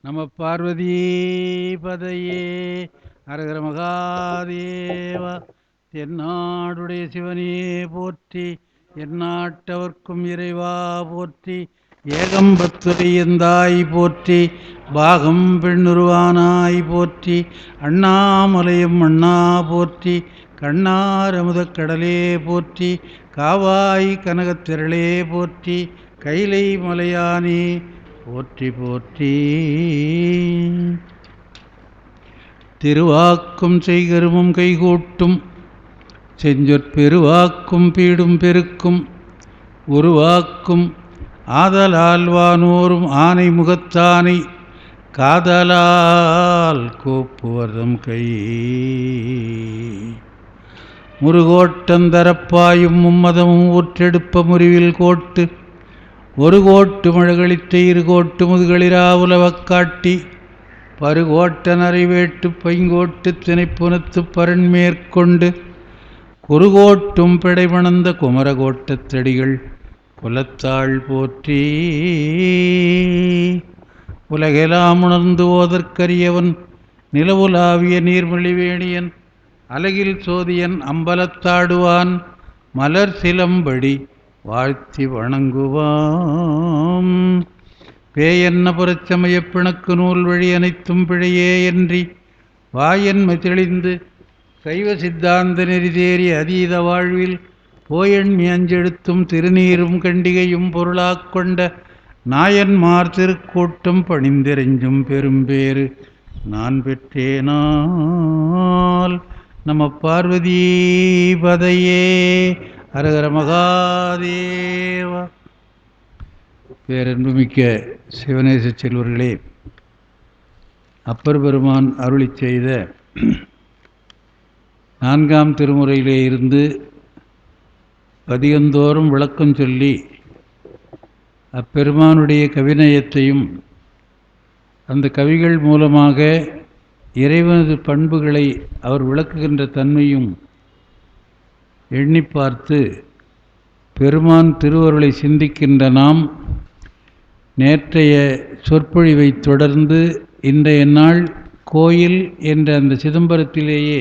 நம பார்வதி பதையே அரகர மகாதேவா. தென்னாடுடைய சிவனே போற்றி, எந்நாட்டவர்க்கும் இறைவா போற்றி. ஏகம்பத்துரை எந்தாய் போற்றி, பாகம் பெண்ணுருவானாய் போற்றி. அண்ணாமலையும் அண்ணா போற்றி, கண்ணாரமுதக் கடலே போற்றி. காவாய் கனகத்திரளே போற்றி, கைலை மலையானே போற்றி போற்றி. திருவாக்கும் செய்கருமும் கைகூட்டும் செஞ்சொற்பெருவாக்கும் பீடும் பெருக்கும் உருவாக்கும் ஆதலால் வானோரும் ஆனை முகத்தானை காதலால் கோப்புவர்தம் கை. முருகோட்டந்தரப்பாயும் மும்மதமும் ஊற்றெடுப்ப முறிவில் கோட்டு ஒரு கோட்டு மழகளித்த இரு கோட்டு முதுகளிராவுலவக் காட்டி பருகோட்ட நரைவேட்டு பைங்கோட்டு திணைப்புனத்து பரண்மேற்கொண்டு குறுகோட்டும் பிடைமணந்த குமரகோட்டத் தடிகள் குலத்தாள் போற்றி. உலகெலாம் உணர்ந்து ஓதற்கரியவன் நிலவுலாவிய நீர்மொழிவேணியன் அலகில் சோதியன் அம்பலத்தாடுவான் மலர் சிலம்படி வாழ்த்தி வணங்குவாம். பேயன்ன புறச்சமய பிணக்கு நூல் வழி அனைத்தும் பிழையே என்றி வாயன்மை தெளிந்து சைவ சித்தாந்த நெறி தேறி அதீத வாழ்வில் போயன்மி அஞ்செழுத்தும் திருநீரும் கண்டிகையும் பொருளாக் கொண்ட நாயன்மார் திருக்கூட்டம் பணிந்திரைஞ்சும் பெரும்பேறு நான் பெற்றேனால். நம பார்வதி பதையே அரகர மகாதேவா. பேரன்புமிக்க சிவநேச செல்வர்களே, அப்பர் பெருமான் அருளி செய்த 4ஆம் திருமுறையிலே இருந்து பதிகந்தோறும் விளக்கம் சொல்லி அப்பெருமானுடைய கவிநயத்தையும் அந்த கவிகள் மூலமாக இறைவனது பண்புகளை அவர் விளக்குகின்ற தன்மையும் எண்ணி பார்த்து பெருமான் திருவருளை சிந்திக்கின்ற நாம் நேற்றைய சொற்பொழிவை தொடர்ந்து இன்றைய நாள் கோயில் என்ற அந்த சிதம்பரத்திலேயே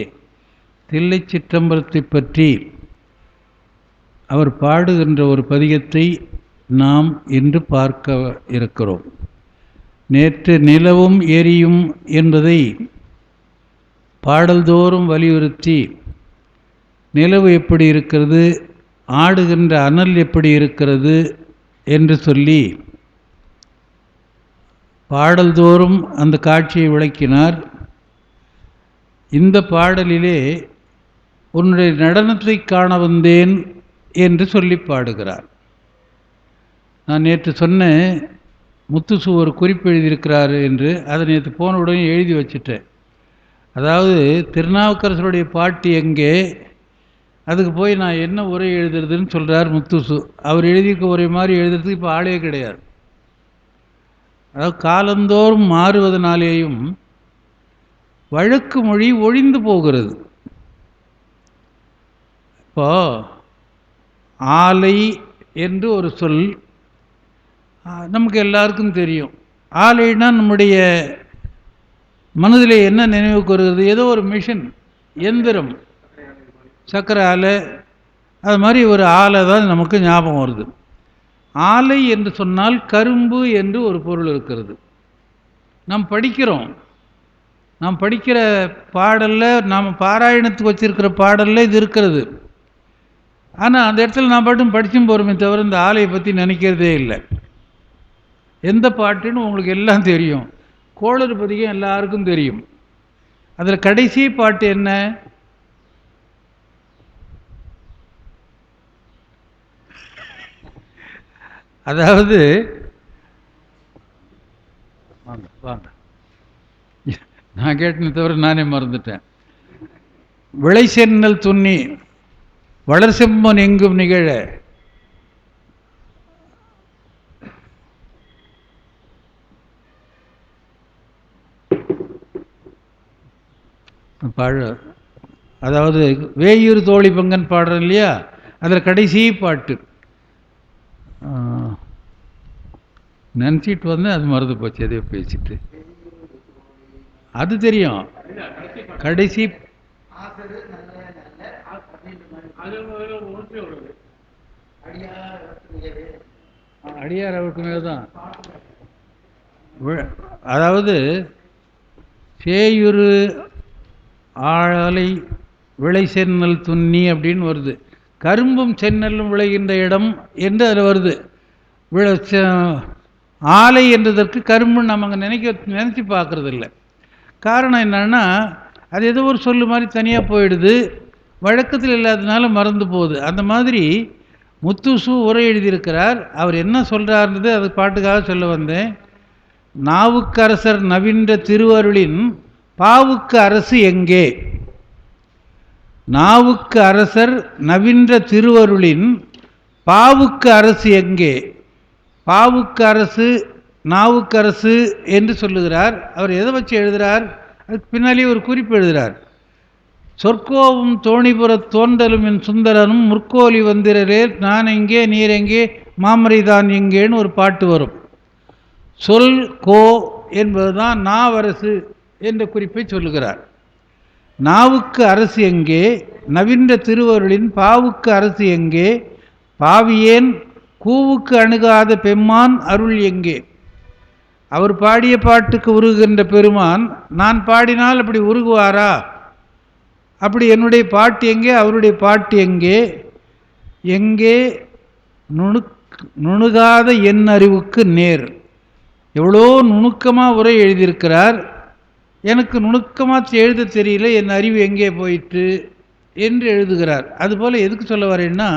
தில்லை சிற்றம்பலத்தை பற்றி அவர் பாடுகின்ற ஒரு பதிகத்தை நாம் இன்று பார்க்க இருக்கிறோம். நேற்று நிலவும் எரியும் என்பதை பாடல்தோறும் வலியுறுத்தி நிலவு எப்படி இருக்கிறது, ஆடுகின்ற அனல் எப்படி இருக்கிறது என்று சொல்லி பாடல்தோறும் அந்த காட்சியை விளக்கினார். இந்த பாடலிலே உன்னுடைய நடனத்தை காண வந்தேன் என்று சொல்லி பாடுகிறார். நான் நேற்று சொன்னேன் முத்துசு ஒரு குறிப்பு எழுதியிருக்கிறாரு என்று. அதை நேற்று போன உடனே எழுதி வச்சுட்டேன். அதாவது திருநாவுக்கரசருடைய பாட்டு எங்கே, அதுக்கு போய் நான் என்ன உரை எழுதுறதுன்னு சொல்கிறார் முத்துசு. அவர் எழுதியிருக்க உரை மாதிரி எழுதுறதுக்கு இப்போ ஆளே கிடையாது. அதாவது காலந்தோறும் மாறுவதனாலேயும் வழக்கு மொழி ஒழிந்து போகிறது. இப்போ ஆலை என்று ஒரு சொல் நமக்கு எல்லாருக்கும் தெரியும். ஆலைனா நம்முடைய மனதில் என்ன நினைவுக்கு வருகிறது? ஏதோ ஒரு மிஷின், எந்திரம், சக்கரை ஆலை, அது மாதிரி ஒரு ஆலை தான் நமக்கு ஞாபகம் வருது. ஆலை என்று சொன்னால் கரும்பு என்று ஒரு பொருள் இருக்கிறது. நாம் படிக்கிறோம். நாம் படிக்கிற பாடலில், நாம் பாராயணத்துக்கு வச்சிருக்கிற பாடலில் இது இருக்கிறது. ஆனால் அந்த இடத்துல நான் பாட்டும் படிச்சும் போகிறோமே தவிர இந்த ஆலையை பற்றி நினைக்கிறதே இல்லை. எந்த பாட்டுன்னு உங்களுக்கு எல்லாம் தெரியும். கோளறு பதிகம் எல்லாருக்கும் தெரியும். அதில் கடைசி பாட்டு என்ன? அதாவது வாங்க வாங்க, நான் கேட்டேன்னு தவிர நானே மறந்துட்டேன். விளை சென்னல் துண்ணி வளர் செம்மன் எங்கும் நிகழ பாட, அதாவது வேயூர் தோழி பங்கன் பாடுறோம் இல்லையா, அதில் கடைசி பாட்டு நினச்சிட்டு வந்தேன், அது மறந்து போச்சு. எதையோ பேசிட்டு அது தெரியும். கடைசி அடியார் அவருக்கு மேல்தான். அதாவது சேயுரு ஆளை விளை சென்னல் துண்ணி அப்படின்னு வருது. கரும்பும் சென்னலும் விளைகின்ற இடம் என்று அதில் வருது. ஆலை என்றதற்கு கரும்புன்னு நம்ம அங்கே நினச்சி பார்க்குறது இல்லை. காரணம் என்னன்னா, அது ஏதோ ஒரு சொல்லு மாதிரி தனியாக போயிடுது, வழக்கத்தில் இல்லாததுனால மறந்து போகுது. அந்த மாதிரி முத்துசு உரை எழுதியிருக்கிறார். அவர் என்ன சொல்கிறார்ன்றது அது பாட்டுக்காக சொல்ல வந்தேன். நாவுக்கரசர் நவின்ற திருவருளின் பாவுக்கு அரசு எங்கே? நாவுக்கு அரசர் நவின்ற திருவருளின் பாவுக்கு அரசு எங்கே? பாவுக்கு அரசு, நாவுக்கரசு என்று சொல்லுகிறார். அவர் எதை வச்சு எழுதுகிறார்? அதுக்கு பின்னாலே ஒரு குறிப்பு எழுதுகிறார். சொற்கோவும் தோணிபுற தோன்றலும் என் சுந்தரனும் முற்கோலி வந்திரரே நான் எங்கே நீர் எங்கே மாமரைதான் எங்கேன்னு ஒரு பாட்டு வரும். சொல் கோ என்பதுதான் நாவரசு என்ற குறிப்பை சொல்லுகிறார். நாவுக்கு அரசு எங்கே? நவின்ற திருவருளின் பாவுக்கு அரசு எங்கே? பாவியேன் கூவுக்கு அணுகாத பெம்மான் அருள் எங்கே? அவர் பாடிய பாட்டுக்கு உருகுகின்ற பெருமான் நான் பாடினால் அப்படி உருகுவாரா? அப்படி என்னுடைய பாட்டு எங்கே, அவருடைய பாட்டு எங்கே? எங்கே நுணுகாத என் அறிவுக்கு நேர். எவ்வளோ நுணுக்கமாக உரை எழுதியிருக்கிறார். எனக்கு நுணுக்கமாக எழுத தெரியல, என் அறிவு எங்கே போயிட்டு என்று எழுதுகிறார். அதுபோல் எதுக்கு சொல்ல வரேன்னா,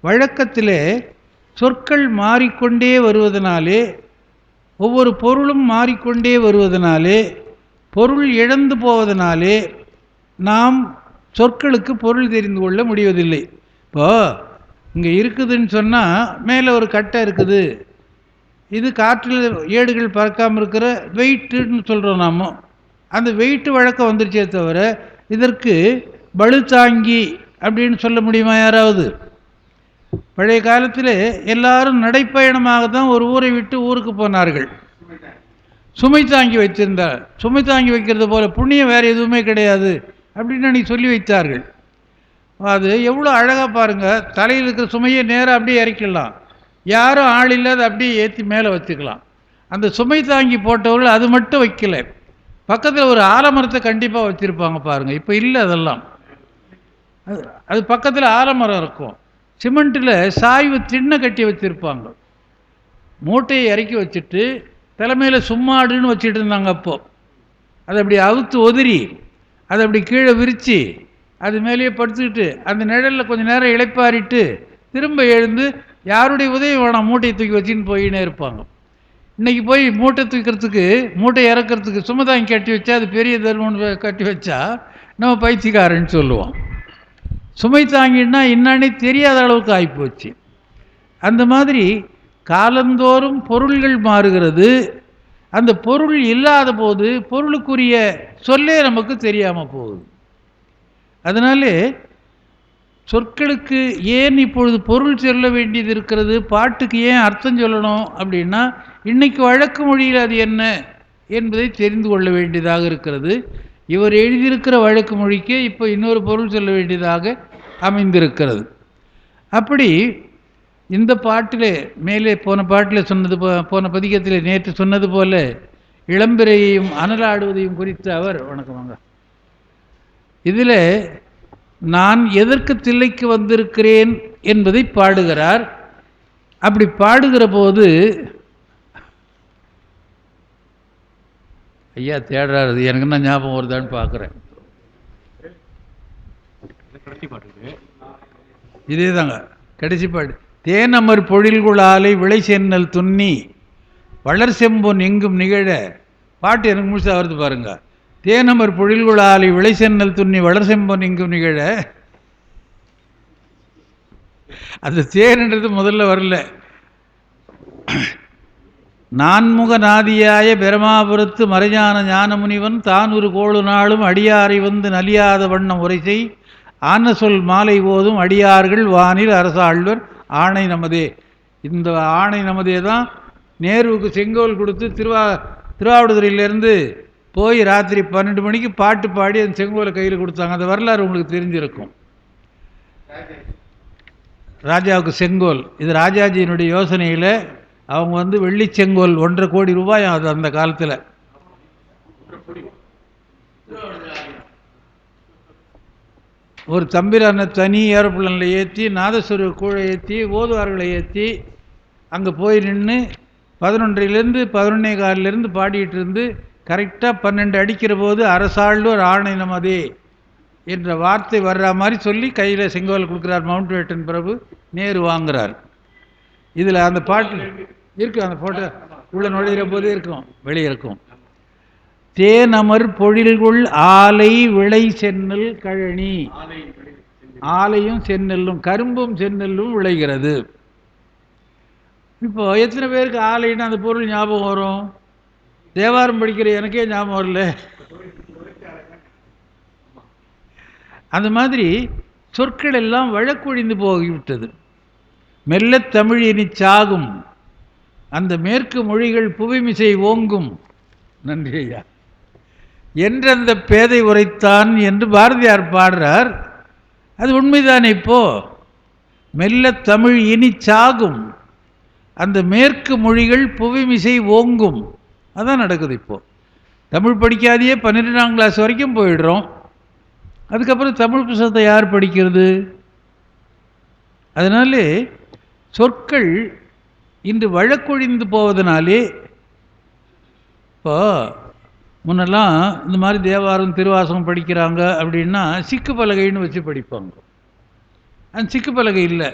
வழக்கத்தில் சொற்கள் மாறிக்கொண்டே வருவதனாலே, ஒவ்வொரு பொருளும் மாறிக்கொண்டே வருவதனாலே, பொருள் இழந்து போவதனாலே நாம் சொற்களுக்கு பொருள் தெரிந்து கொள்ள முடிவதில்லை. இப்போது இங்கே இருக்குதுன்னு சொன்னால் மேலே ஒரு கட்டை இருக்குது, இது காற்றில் ஏடுகள் பறக்காமல் இருக்கிற வெயிட்டுன்னு சொல்கிறோம். நாம் அந்த வெயிட்டு வழக்கம் வந்துருச்சே தவிர இதற்கு பளுத்தாங்கி அப்படின்னு சொல்ல முடியுமா யாராவது? பழைய காலத்தில் எல்லாரும் நடைப்பயணமாக தான் ஒரு ஊரை விட்டு ஊருக்கு போனார்கள். சுமை தாங்கி வைத்திருந்தார். சுமை தாங்கி வைக்கிறது போல புண்ணியம் வேறு எதுவுமே கிடையாது அப்படின்னு அன்றைக்கி சொல்லி வைத்தார்கள். அது எவ்வளோ அழகாக பாருங்கள். தலையில் இருக்கிற சுமையை நேராக அப்படியே இறக்கிடலாம், யாரும் ஆள் இல்லாத அப்படியே ஏற்றி மேலே வச்சுக்கலாம். அந்த சுமை தாங்கி போட்டவர்கள் அது மட்டும் வைக்கல, பக்கத்தில் ஒரு ஆலமரத்தை கண்டிப்பாக வச்சுருப்பாங்க பாருங்கள். இப்போ இல்லை அதெல்லாம். அது பக்கத்தில் ஆலமரம் இருக்கும். சிமெண்ட்டில் சாய்வு திண்ணை கட்டி வச்சுருப்பாங்க. மூட்டையை இறக்கி வச்சுட்டு தலைமையில் சும்மாடுன்னு வச்சுட்டு இருந்தாங்க. அப்போது அதை அப்படி அவுத்து ஒதுரி அதை அப்படி கீழே விரித்து அது மேலேயே படுத்துக்கிட்டு அந்த நிழலில் கொஞ்சம் நேரம் இளைப்பாரிட்டு திரும்ப எழுந்து யாருடைய உதவி வேணாம் மூட்டையை தூக்கி வச்சுன்னு போயின்னே இருப்பாங்க. இன்றைக்கி போய் மூட்டை தூக்கிறதுக்கு, மூட்டை இறக்கிறதுக்கு சுமதாங்கி கட்டி வச்சா, அது பெரிய தர்மம்னு கட்டி வச்சா நம்ம பைத்தியக்காரன்னு சொல்லுவோம். சுமை தாங்கினா என்னன்னே தெரியாத அளவுக்கு ஆகிப்போச்சு. அந்த மாதிரி காலந்தோறும் பொருள்கள் மாறுகிறது. அந்த பொருள் இல்லாத போது பொருளுக்குரிய சொல்லே நமக்கு தெரியாமல் போகுது. அதனால சொற்களுக்கு ஏன் இப்பொழுது பொருள் சொல்ல வேண்டியது இருக்கிறது, பாட்டுக்கு ஏன் அர்த்தம் சொல்லணும் அப்படின்னா, இன்றைக்கு வழக்கு மொழியில் அது என்ன என்பதை தெரிந்து கொள்ள வேண்டியதாக இருக்கிறது. இவர் எழுதியிருக்கிற வழக்கு மொழிக்கு இப்போ இன்னொரு பொருள் சொல்ல வேண்டியதாக அமைந்திருக்கிறது. அப்படி இந்த பாட்டில் மேலே போன பாட்டில் சொன்னது போன பதிகத்தில் நேற்று சொன்னது போல இளம்பிரையையும் அனலாடுவதையும் குறித்து அவர் வணக்கமாங்க இதில் நான் எதற்கு தில்லைக்கு வந்திருக்கிறேன் என்பதை பாடுகிறார். அப்படி பாடுகிற போது ஐயா தேடுறாரு, எனக்கு என்ன ஞாபகம் வருதான்னு பார்க்குறேன். இதே தாங்க கடைசி பாட்டு. தேனமர் பொழில்குழாலை விளை சென்னல் துண்ணி வளர் செம்பொன் எங்கும் நிகழ. பாட்டு எனக்கு முழுசாக வருது பாருங்க. தேனமர் பொழில்குழாலை விளை சென்னல் துண்ணி வளர் செம்பொன் எங்கும் நிகழ. அந்த தேன்ன்றது முதல்ல வரல. நான்முக நாதியாய பிரமாபுரத்து மறைஞான ஞானமுனிவன் தான் ஒரு கோளு நாளும் அடியாரை வந்து நலியாத வண்ணம் உரைசை ஆன சொல் மாலை போதும் அடியார்கள் வானில் அரசாழ்வர் ஆணை நமதே. இந்த ஆணை நமதே தான் நேருவுக்கு செங்கோல் கொடுத்து திருவாவடுதுறையிலேருந்து போய் ராத்திரி 12 மணிக்கு பாட்டு பாடி அந்த செங்கோலை கையில் கொடுத்தாங்க. அந்த வரலாறு உங்களுக்கு தெரிஞ்சிருக்கும். ராஜாவுக்கு செங்கோல், இது ராஜாஜியினுடைய யோசனையில் அவங்க வெள்ளி செங்கோல் 1.5 கோடி ரூபாய் அது அந்த காலத்தில். ஒரு தம்பிரான தனி ஏரோப்ளனில் ஏற்றி, நாதஸ்வர கூழை ஏற்றி, ஓதுவார்களை ஏற்றி அங்கே போய் நின்று 11லேருந்து 11:15 பாடிட்டு இருந்து கரெக்டாக 12 அடிக்கிற போது அரசாழ்வோர் ஆணை நமதே என்ற வார்த்தை வர்ற மாதிரி சொல்லி கையில் செங்கோல் கொடுக்குறார் மவுண்ட் பேட்டன் பிரபு. நேரு வாங்குறார். இதில் அந்த பாட்டு இருக்குது, அந்த ஃபோட்டோ உள்ள நுழைகிற போதே இருக்கும், வெளியே இருக்கும். தேனமர் பொழில்குள் ஆலை விளை சென்னல் கழனி. ஆலையும் செந்நெல்லும், கரும்பும் செந்நெல்லும் விளைகிறது. இப்போ எத்தனை பேருக்கு ஆலைன்னு அந்த பொருள் ஞாபகம் வரும்? தேவாரம் படிக்கிற எனக்கே ஞாபகம் வரல. அந்த மாதிரி சொற்கள் எல்லாம் வழக்கொழிந்து போகிவிட்டது. மெல்ல தமிழ் இனி சாகும், அந்த மேற்கு மொழிகள் புவிமிசை ஓங்கும். நன்றி ஐயா. என்றந்த பேதை உரைத்தான் என்று பாரதியார் பாடுறார். அது உண்மைதானே? இப்போ மெல்ல தமிழ் இனி சாகும், அந்த மேற்கு மொழிகள் புவிமிசை ஓங்கும். அதான் நடக்குது. இப்போது தமிழ் படிக்காதையே 12ஆம் கிளாஸ் வரைக்கும் போயிடுறோம். அதுக்கப்புறம் தமிழ் புத்தகத்தை யார் படிக்கிறது? அதனால சொற்கள் இன்று வழக்கொழிந்து போவதனாலே, இப்போ முன்னெல்லாம் இந்த மாதிரி தேவாரம் திருவாசகம் படிக்கிறாங்க அப்படின்னா சிக்கு பலகைன்னு வச்சு படிப்பாங்க. அந்த சிக்கு பலகை இல்லை.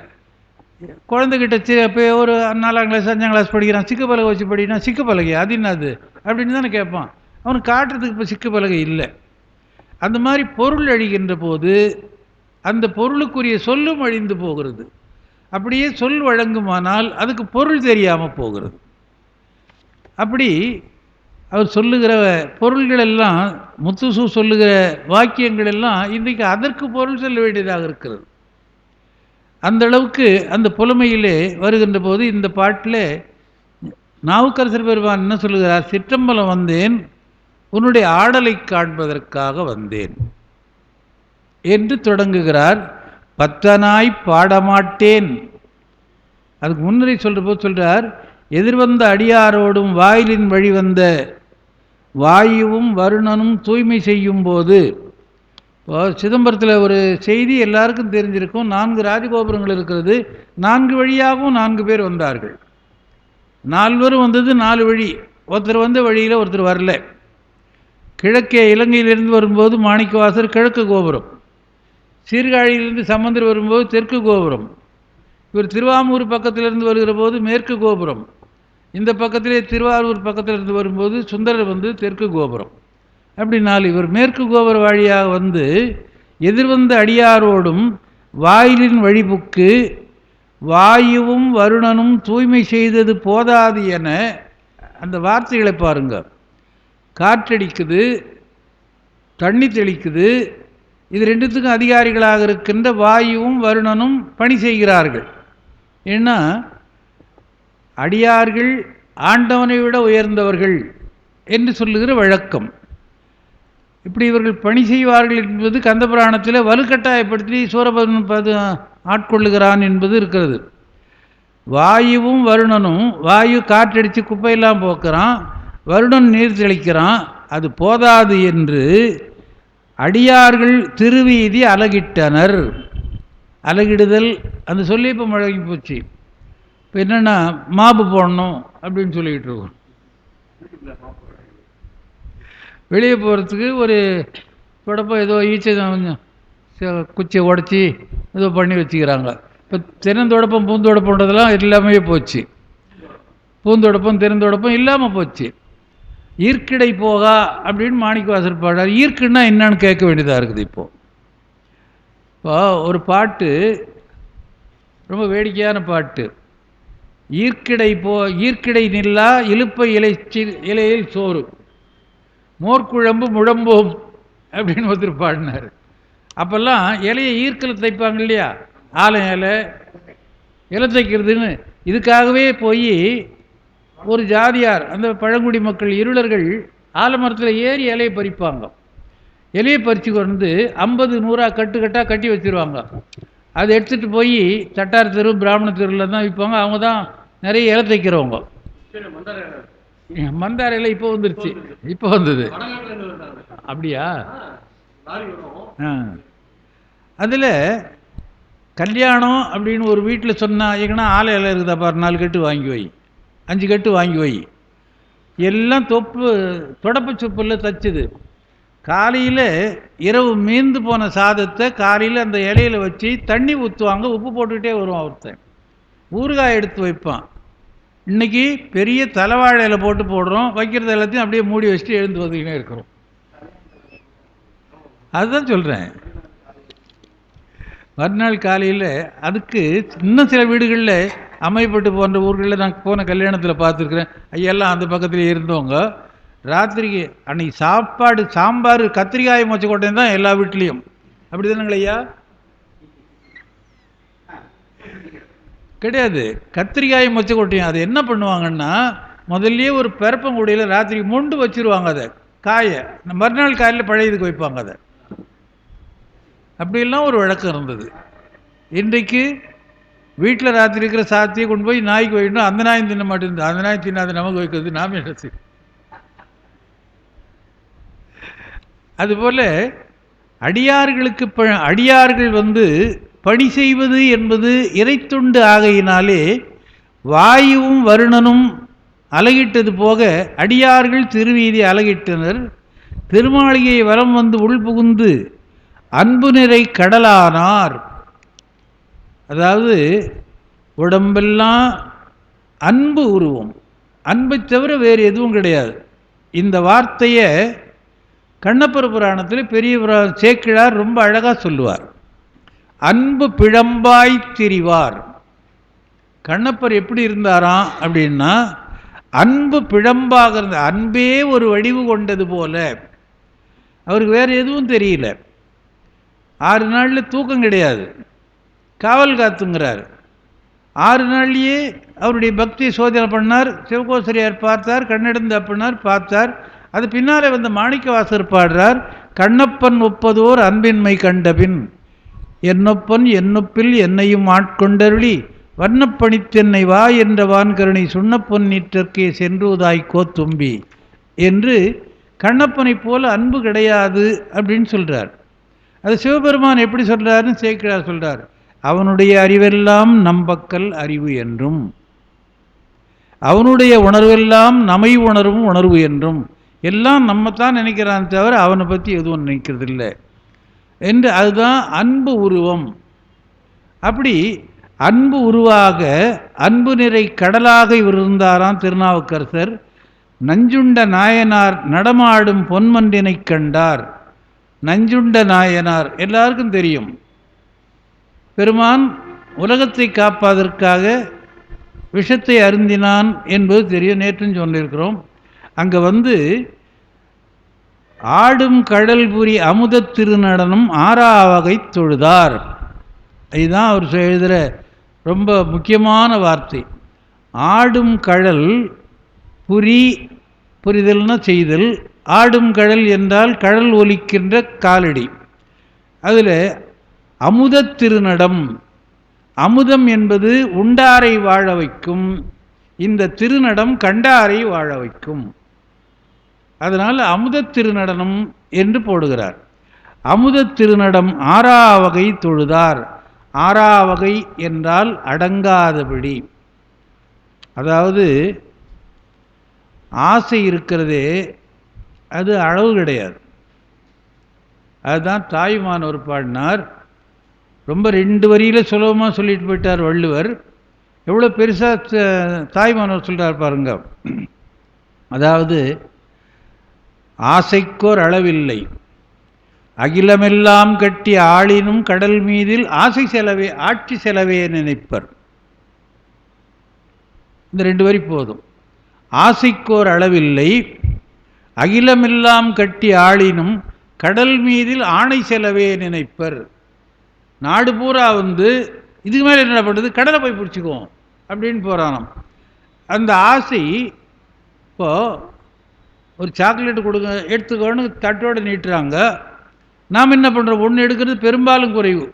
குழந்தைகிட்ட இப்போ ஒரு 4ஆம் கிளாஸ் 5ஆம் கிளாஸ் படிக்கிறான், சிக்கு பலகை வச்சு படினா சிக்கு பலகை அது என்னது அப்படின்னு தானே கேட்பான். அவனுக்கு காட்டுறதுக்கு இப்போ சிக்கு பலகை இல்லை. அந்த மாதிரி பொருள் அழிகின்ற போது அந்த பொருளுக்குரிய சொல்லும் அழிந்து போகிறது. அப்படியே சொல் வழங்குமானால் அதுக்கு பொருள் தெரியாமல் போகிறது. அப்படி அவர் சொல்லுகிற பொருள்கள் எல்லாம், முத்துசு சொல்லுகிற வாக்கியங்கள் எல்லாம் இன்றைக்கு அதற்கு பொருள் சொல்ல வேண்டியதாக இருக்கிறது. அந்த அளவுக்கு அந்த புலமையிலே வருகின்ற போது இந்த பாட்டில் நாவுக்கரசர் பெருமான் என்ன சொல்லுகிறார்? சிற்றம்பலம் வந்தேன், உன்னுடைய ஆடலை காண்பதற்காக வந்தேன் என்று தொடங்குகிறார். பத்தனாய் பாடமாட்டேன். அதுக்கு முன்னரே சொல்கிற போது சொல்கிறார், எதிர்வந்த அடியாரோடும் வாயிலின் வழி வந்த வாயுவும் வருணனும் தூய்மை செய்யும் போது. இப்போ சிதம்பரத்தில் ஒரு செய்தி எல்லாருக்கும் தெரிஞ்சிருக்கும். 4 ராஜகோபுரங்கள் இருக்கிறது. 4 வழியாகவும் 4 பேர் வந்தார்கள். 4 வந்தது 4 வழி. ஒருத்தர் வந்த வழியில் ஒருத்தர் வரல. கிழக்கே இலங்கையிலிருந்து வரும்போது மாணிக்கவாசர் கிழக்கு கோபுரம், சீர்காழியிலிருந்து சம்பந்தர் வரும்போது தெற்கு கோபுரம், இவர் திருவாமூர் பக்கத்திலிருந்து வருகிற போது மேற்கு கோபுரம், இந்த பக்கத்திலே திருவாரூர் பக்கத்திலிருந்து வரும்போது சுந்தரர் வந்து தெற்கு கோபுரம். அப்படி 4. இவர் மேற்கு கோபுர வழியாக வந்து எதிர்வந்த அடியாரோடும் வாயிலின் வழிபுக்கு வாயுவும் வருணனும் தூய்மை செய்தது போதாது என அந்த வார்த்தைகளை பாருங்க. காற்றடிக்குது, தண்ணி தெளிக்குது. இது ரெண்டுத்துக்கும் அதிகாரிகளாக இருக்கின்ற வாயுவும் வருணனும் பணி செய்கிறார்கள். ஏன்னா அடியார்கள் ஆண்டவனை விட உயர்ந்தவர்கள் என்று சொல்லுகிற வழக்கம். இப்படி இவர்கள் பணி செய்வார்கள் என்பது கந்தபுராணத்தில் வலுக்கட்டாயப்படுத்தி சூரபத்மன் ஆட்கொள்ளுகிறான் என்பது இருக்கிறது. வாயுவும் வருணனும், வாயு காற்றடித்து குப்பையெல்லாம் போக்குறான், வருணன் நீர் தெளிக்கிறான். அது போதாது என்று அடியார்கள் திருவீதி அலகிட்டனர். அலகிடுதல் அந்த சொல்லி இப்போ முழங்கி போச்சு. இப்போ என்னென்னா மாப்பு போடணும் அப்படின்னு சொல்லிக்கிட்டு இருக்கோம். வெளியே போகிறதுக்கு ஒரு தொடப்பம் ஏதோ ஈச்சை குச்சியை உடச்சி ஏதோ பண்ணி வச்சுக்கிறாங்க. இப்போ தென்னந்தொடப்பம் பூந்தொடப்பன்றதெல்லாம் எல்லாமே போச்சு. பூந்தொடப்பம் தென்னந்தொடப்பம் இல்லாமல் போச்சு. ஈர்க்கிடை போகா அப்படின்னு மாணிக்கவாசர் பாடுறார். ஈர்க்குன்னா என்னன்னு கேட்க வேண்டியதாக இருக்குது. இப்போது இப்போ ஒரு பாட்டு ரொம்ப வேடிக்கையான பாட்டு. ஈர்க்கிடை நில்லா இழுப்பை இலையில் சோறு மோர்க்குழம்பு முழம்போம் அப்படின்னு ஒருத்தர் பாடினார். அப்போல்லாம் இலையை ஈர்க்கல தைப்பாங்க இல்லையா, ஆலை இலை தைக்கிறதுன்னு. இதுக்காகவே போய் ஒரு ஜாதியார், அந்த பழங்குடி மக்கள் இருளர்கள் ஆலமரத்தில் ஏறி இலையை பறிப்பாங்க. இலையை பறித்து கொண்டு 50 100 கட்டு கட்டாக கட்டி வச்சுருவாங்க. அதை எடுத்துகிட்டு போய் தட்டார் தெரு பிராமண தெருவில் தான் விற்பாங்க. அவங்க தான் நிறைய இலை தைக்கிறவங்க. மந்தார இலை இப்போ வந்துருச்சு, இப்போ வந்தது. அப்படியா? அதில் கல்யாணம் அப்படின்னு ஒரு வீட்டில் சொன்னால் எங்கன்னா ஆலை இலை இருக்குதா பாரு, 4 கட்டு வாங்கி வை, 5 கட்டு வாங்கி வை. எல்லாம் தொடப்பு சொப்பில் தச்சுது. காலையில் இரவு மீந்து போன சாதத்தை காலையில் அந்த இலையில் வச்சு தண்ணி ஊற்றுவாங்க. உப்பு போட்டுக்கிட்டே வருவான் ஒருத்தன். ஊறுகாய் எடுத்து வைப்பான். இன்றைக்கி பெரிய தலைவாழை இலை போடுறோம், வைக்கிறது எல்லாத்தையும் அப்படியே மூடி வச்சுட்டு எழுந்து வந்துக்கினே இருக்கிறோம். அதுதான் சொல்கிறேன். மறுநாள் காலையில் அதுக்கு இன்னும் சில வீடுகளில் அமைப்பட்டு போன்ற ஊர்களில் நான் போன கல்யாணத்தில் பார்த்துருக்குறேன். ஐயெல்லாம் அந்த பக்கத்தில் இருந்தவங்க ராத்திரிக்கு அன்றைக்கி சாப்பாடு சாம்பார் கத்திரிக்காய் மொச்சக்கொட்டையும் தான் எல்லா வீட்லேயும். அப்படி தானுங்களே ஐயா? கிடையாது, கத்திரிக்காய் மொச்சக்கொட்டையும். அது என்ன பண்ணுவாங்கன்னா, முதல்லையே ஒரு பெரப்பங்குடியில் ராத்திரிக்கு மொண்டு வச்சுருவாங்க. அதை காயை மறுநாள் காலையில் பழையதுக்கு வைப்பாங்க. அதை அப்படிலாம் ஒரு வழக்கம் இருந்தது. இன்றைக்கு வீட்டில் ராத்திரி இருக்கிற சாத்தியை கொண்டு போய் நாய்க்கு வைக்கணும். அந்த நாய் தின்ன மாட்டேங்குது. அந்த நாய் தின்னாது, நமக்கு வைக்கிறது, நாம என்ன செய்யும்? அதுபோல் அடியார்கள் பணி செய்வது என்பது இறைத்துண்டு ஆகையினாலே வாயுவும் வருணனும் அலகிட்டது போக அடியார்கள் திருவீதி அலகிட்டனர். திருமாளிகை வலம் வந்து உள்புகுந்து அன்பு நிறை கடலானார். அதாவது உடம்பெல்லாம் அன்பு உருவம், அன்பை தவிர வேறு எதுவும் கிடையாது. இந்த வார்த்தையை கண்ணப்பர் புராணத்தில் பெரிய சேக்கிழார் ரொம்ப அழகாக சொல்லுவார். அன்பு பிழம்பாய் திரிவார். கண்ணப்பர் எப்படி இருந்தாராம் அப்படின்னா, அன்பு பிழம்பாக இருந்த, அன்பே ஒரு வடிவு கொண்டது போல. அவருக்கு வேறு எதுவும் தெரியல. 6 நாளில் தூக்கம் கிடையாது, காவல் காத்துங்கிறார். 6 நாள்லேயே அவருடைய பக்தியை சோதனை பண்ணார். சிவகோசரியார் பார்த்தார், கண்ணெடுந்து அப்பினார் பார்த்தார். அது பின்னாலே வந்து மாணிக்கவாசகர் பாடுறார், கண்ணப்பன் ஒப்பதோர் அன்பின்மை கண்டபின் என்னொப்பன் என்னொப்பில் என்னையும் ஆட்கொண்டருளி வண்ணப்பணித்தென்னை வா என்ற வான்கருணை சுண்ணப்பொன் நீற்றற்கே சென்றுவதாய் கோத்தும்பி என்று கண்ணப்பனைப் போல அன்பு கிடையாது அப்படின்னு சொல்கிறார். அது சிவபெருமான் எப்படி சொல்கிறாருன்னு சேக்கிழார் சொல்கிறார். அவனுடைய அறிவெல்லாம் நம்பக்கல் அறிவு என்றும், அவனுடைய உணர்வெல்லாம் நமை உணர்வும் உணர்வு என்றும், எல்லாம் நம்மத்தான் நினைக்கிறான் தவிர அவனை பற்றி எதுவும் நினைக்கிறதில்லை என்று. அதுதான் அன்பு உருவம். அப்படி அன்பு உருவாக அன்பு நிறை கடலாக இவர் இருந்தாராம் திருநாவுக்கரசர். நஞ்சுண்ட நாயனார் நடமாடும் பொன்மன்றினை கண்டார். நஞ்சுண்ட நாயனார் எல்லாருக்கும் தெரியும். பெருமான் உலகத்தை காப்பதற்காக விஷத்தை அருந்தினான் என்பது தெரியும், நேற்றும் சொல்லியிருக்கிறோம். அங்கே வந்து ஆடும் கடல் புரி அமுத திருநடனம் 6வகை தொழுதார். இதுதான் அவர் எழுதுகிற ரொம்ப முக்கியமான வார்த்தை. ஆடும் கடல் புரிதல்னா செய்தல், ஆடும் கடல் என்றால் கடல் ஒலிக்கின்ற காலடி. அதில் அமுத திருநடம், அமுதம் என்பது உண்டாரை வாழ வைக்கும், இந்த திருநடம் கண்டாரை வாழ வைக்கும். அதனால் அமுத திருநடனம் என்று போடுகிறார். அமுத திருநடம் 6வகை தொழுதார். 6வகை என்றால் அடங்காதபடி. அதாவது ஆசை இருக்கிறதே அது அளவு கிடையாது. அதுதான் தாயுமானவர் பாடினார். ரொம்ப 2 வரியில் சுலபமாக சொல்லிட்டு போயிட்டார் வள்ளுவர். எவ்வளோ பெருசாக தாயுமானவர் சொல்கிறார் பாருங்க. அதாவது ஆசைக்கோர் அளவில்லை, அகிலமெல்லாம் கட்டி ஆளினும் கடல் மீதில் ஆசை செலவே ஆட்சி செலவே நினைப்பர். இந்த 2 வரி போதும். ஆசைக்கோர் அளவில்லை, அகிலமெல்லாம் கட்டி ஆளினும் கடல் மீதில் ஆணை செலவே நினைப்பர். நாடு பூரா வந்து இதுக்கு மேலே என்ன பண்ணுறது, கடலை போய் பிடிச்சிக்குவோம் அப்படின்னு போகிறானாம். அந்த ஆசை இப்போது ஒரு சாக்லேட்டு கொடுங்க எடுத்துக்கோன்னு தட்டோடு நீட்டுறாங்க. நாம் என்ன பண்ணுறோம், ஒன்று எடுக்கிறது பெரும்பாலும் குறைவு.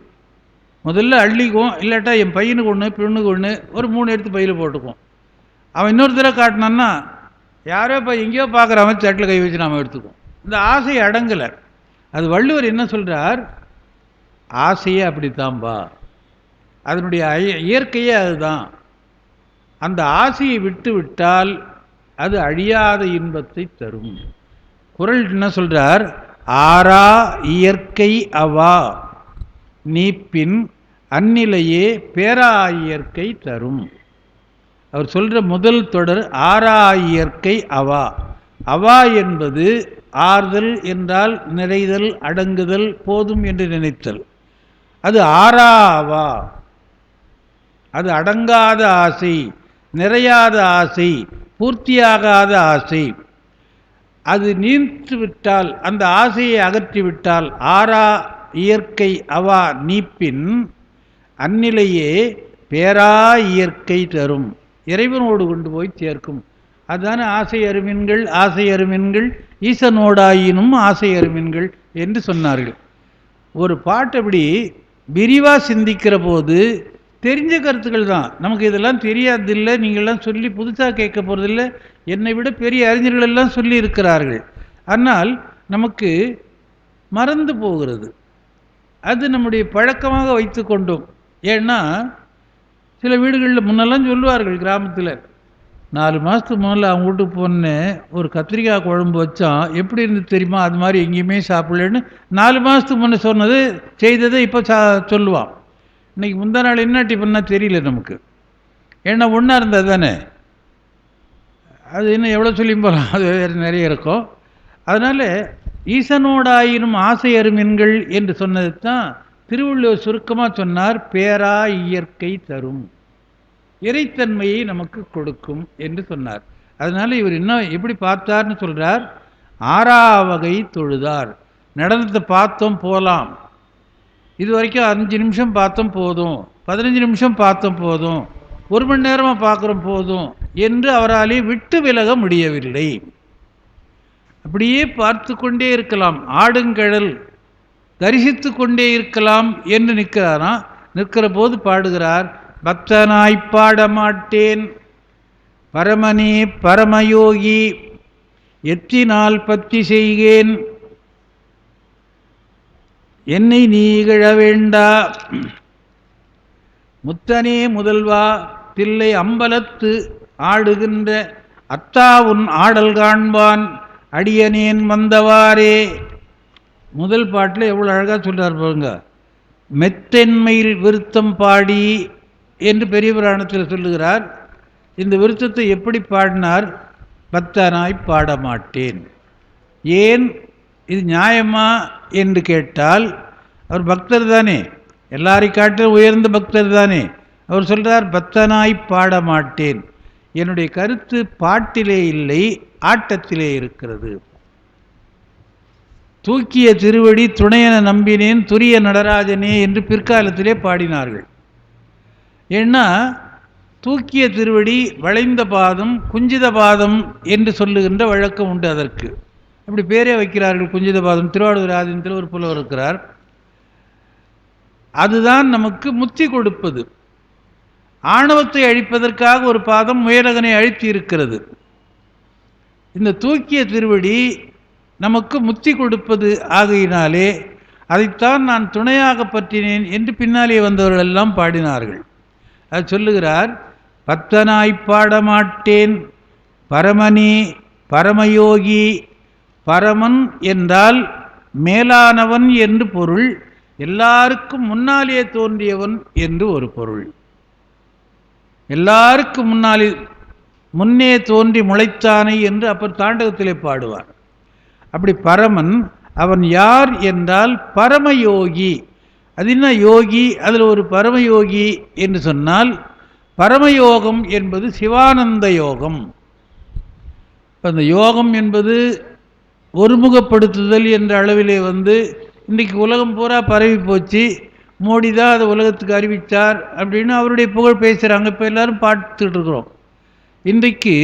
முதல்ல அள்ளிக்குவோம், இல்லாட்டா என் பையனுக்கு ஒன்று பெண்ணுக்கு ஒன்று ஒரு 3 எடுத்து பையில் போட்டுக்குவோம். அவன் இன்னொரு தடவை காட்டினான்னா யாரோ இப்போ எங்கேயோ பார்க்குறவன் தட்டில் கை வச்சு நாம் எடுத்துக்குவோம். இந்த ஆசை அடங்கலை. அது வள்ளுவர் என்ன சொல்கிறார், ஆசையே அப்படித்தான்பா, அதனுடைய இயற்கையே அதுதான். அந்த ஆசையை விட்டு விட்டால் அது அழியாத இன்பத்தை தரும். குறள் என்ன சொல்றார், ஆரா இயற்கை அவா நீப்பின் அந்நிலையே பேரா இயற்கை தரும். அவர் சொல்ற முதல் தொடர் ஆரா இயற்கை அவா. அவா என்பது ஆறுதல் என்றால் நிறைதல், அடங்குதல், போதும் என்று நினைத்தல். அது ஆறாவா, அது அடங்காத ஆசை, நிறையாத ஆசை, பூர்த்தியாகாத ஆசை. அது நீத்து விட்டால், அந்த ஆசையை அகற்றிவிட்டால், ஆறா இயற்கை அவா நீப்பின் அந்நிலையே பேரா இயற்கை தரும், இறைவனோடு கொண்டு போய் சேர்க்கும். அதுதானே ஆசை அருமின்கள், ஆசை அருமின்கள் ஈசனோடாயினும் ஆசை அருமின்கள் என்று சொன்னார்கள். ஒரு பாட்டு அப்படி விரிவாக சிந்திக்கிற போது தெரிஞ்ச கருத்துக்கள் தான். நமக்கு இதெல்லாம் தெரியாதில்லை, நீங்கள்லாம் சொல்லி புதுசாக கேட்க போகிறதில்லை. என்னை விட பெரிய அறிஞர்கள் எல்லாம் சொல்லி இருக்கிறார்கள். ஆனால் நமக்கு மறந்து போகிறது. அது நம்முடைய பழக்கமாக வைத்து கொண்டோம். ஏன்னா சில வீடுகளில் முன்னெல்லாம் சொல்லுவார்கள், கிராமத்தில் 4 மாதத்துக்கு முன்னால் அவங்க வீட்டுக்கு போனேன், ஒரு கத்திரிக்காய் குழம்பு வச்சான், எப்படி இருந்து தெரியுமா, அது மாதிரி எங்கேயுமே சாப்பிடலன்னு 4 மாதத்துக்கு முன்னே சொன்னது செய்ததை இப்போ சொல்லுவான். இன்றைக்கி முந்தா நாள் என்ன டிஃபன்னா தெரியல நமக்கு. ஏன்னா ஒன்றா இருந்தது தானே, அது இன்னும் எவ்வளோ சொல்லியும் போகலாம், அது வேறு நிறைய இருக்கும். அதனால் ஈசனோடாயினும் ஆசை அருமின்கள் என்று சொன்னது தான் திருவள்ளுவர் சுருக்கமாக சொன்னார், பேரா இயற்கை தரும், இறைத்தன்மையை நமக்கு கொடுக்கும் என்று சொன்னார். அதனால் இவர் இன்னும் எப்படி பார்த்தார்னு சொல்கிறார், 6ஆம் வகை தொழுதார். நடனத்தை பார்த்தோம் போகலாம், இது வரைக்கும் 5 நிமிஷம் பார்த்தோம் போதும், 15 நிமிஷம் பார்த்தோம் போதும், 1 மணி நேரமாக பார்க்குறோம் போதும் என்று அவராலே விட்டு விலக முடியவில்லை. அப்படியே பார்த்து கொண்டே இருக்கலாம், ஆடுங்கடல் தரிசித்து கொண்டே இருக்கலாம் என்று நிற்கிறாராம். நிற்கிற போது பாடுகிறார், பக்தனாய் பாட மாட்டேன் பரமனே பரமயோகி எத்தினால் பத்தி செய்கேன் என்னை நீ இகழ வேண்டா முத்தனே முதல்வா தில்லை அம்பலத்து ஆடுகின்ற அத்தா உன் ஆடல் காண்பான் அடியனேன் வந்தவாறே. முதல் பாட்டில் எவ்வளோ அழகாக சொல்கிறார் பாருங்க, மெத்தென்மையில் விருத்தம் பாடி என்று பெரிய புராணத்தில் சொல்லுகிறார். இந்த விருத்தத்தை எப்படி பாடினார், பக்தனாய் பாட மாட்டேன். ஏன் இது நியாயமா என்று கேட்டால், அவர் பக்தர் தானே, எல்லாரை காட்டிலும் உயர்ந்த பக்தர் தானே. அவர் சொல்கிறார், பக்தனாய் பாட மாட்டேன். என்னுடைய கருத்து பாட்டிலே இல்லை, ஆட்டத்திலே இருக்கிறது. தூக்கிய திருவடி துணையென நம்பினேன் துரிய நடராஜனே என்று பிற்காலத்திலே பாடினார்கள். ஏன்னா தூக்கிய திருவடி, வளைந்த பாதம், குஞ்சித பாதம் என்று சொல்லுகின்ற வழக்கம் உண்டு. அதற்கு அப்படி பேரே வைக்கிறார்கள், குஞ்சித பாதம். திருவாரூர் ஆதீனத்தில் ஒரு புலவர் இருக்கிறார். அதுதான் நமக்கு முத்தி கொடுப்பது. ஆணவத்தை அழிப்பதற்காக ஒரு பாதம் முயலகனை அழித்து இருக்கிறது. இந்த தூக்கிய திருவடி நமக்கு முத்தி கொடுப்பது ஆகையினாலே அதைத்தான் நான் துணையாக பற்றினேன் என்று பின்னாலே வந்தவர்கள் எல்லாம் பாடினார்கள். அது சொல்லுகிறார், பக்தனாய் பாட மாட்டேன் பரமனே பரமயோகி. பரமன் என்றால் மேலானவன் என்று பொருள், எல்லாருக்கும் முன்னாலே தோன்றியவன் என்று ஒரு பொருள். எல்லாருக்கும் முன்னே தோன்றி முளைத்தானை என்று அப்பர் தாண்டகத்திலே பாடுவார். அப்படி பரமன் அவன் யார் என்றால் பரமயோகி. அது என்ன யோகி, அதில் ஒரு பரமயோகி என்று சொன்னால், பரமயோகம் என்பது சிவானந்த யோகம். அந்த யோகம் என்பது ஒருமுகப்படுத்துதல் என்ற அளவிலே இன்றைக்கி உலகம் பூரா பரவி போச்சு. மோடி தான் அதை உலகத்துக்கு அறிவித்தார் அப்படின்னு அவருடைய புகழ் பேசுகிறாங்க. இப்போ எல்லோரும் பார்த்துட்டு இருக்கிறோம். இன்றைக்கு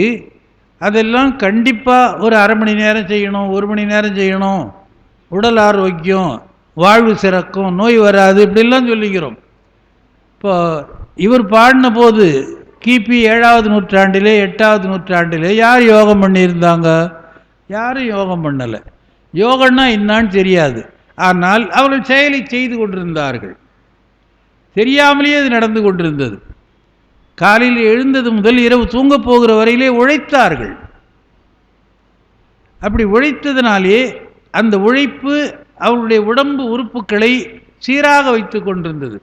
அதெல்லாம் கண்டிப்பாக ஒரு அரை மணி நேரம் செய்யணும், 1 மணி நேரம் செய்யணும், உடல் ஆரோக்கியம், வாழ்வு சிறக்கும், நோய் வராது, இப்படிலாம் சொல்லிக்கிறோம். இப்போ இவர் பாடின போது கிபி 7வது நூற்றாண்டிலே 8வது நூற்றாண்டிலே யார் யோகம் பண்ணியிருந்தாங்க? யாரும் யோகம் பண்ணலை. யோகம்னா என்னான்னு தெரியாது. ஆனால் அவர்கள் செயலை செய்து கொண்டிருந்தார்கள். தெரியாமலேயே அது நடந்து கொண்டிருந்தது. காலையில் எழுந்தது முதல் இரவு தூங்கப் போகிற வரையிலே உழைத்தார்கள். அப்படி உழைத்ததினாலே அந்த உழைப்பு அவருடைய உடம்பு உறுப்புகளை சீராக வைத்து கொண்டிருந்தது.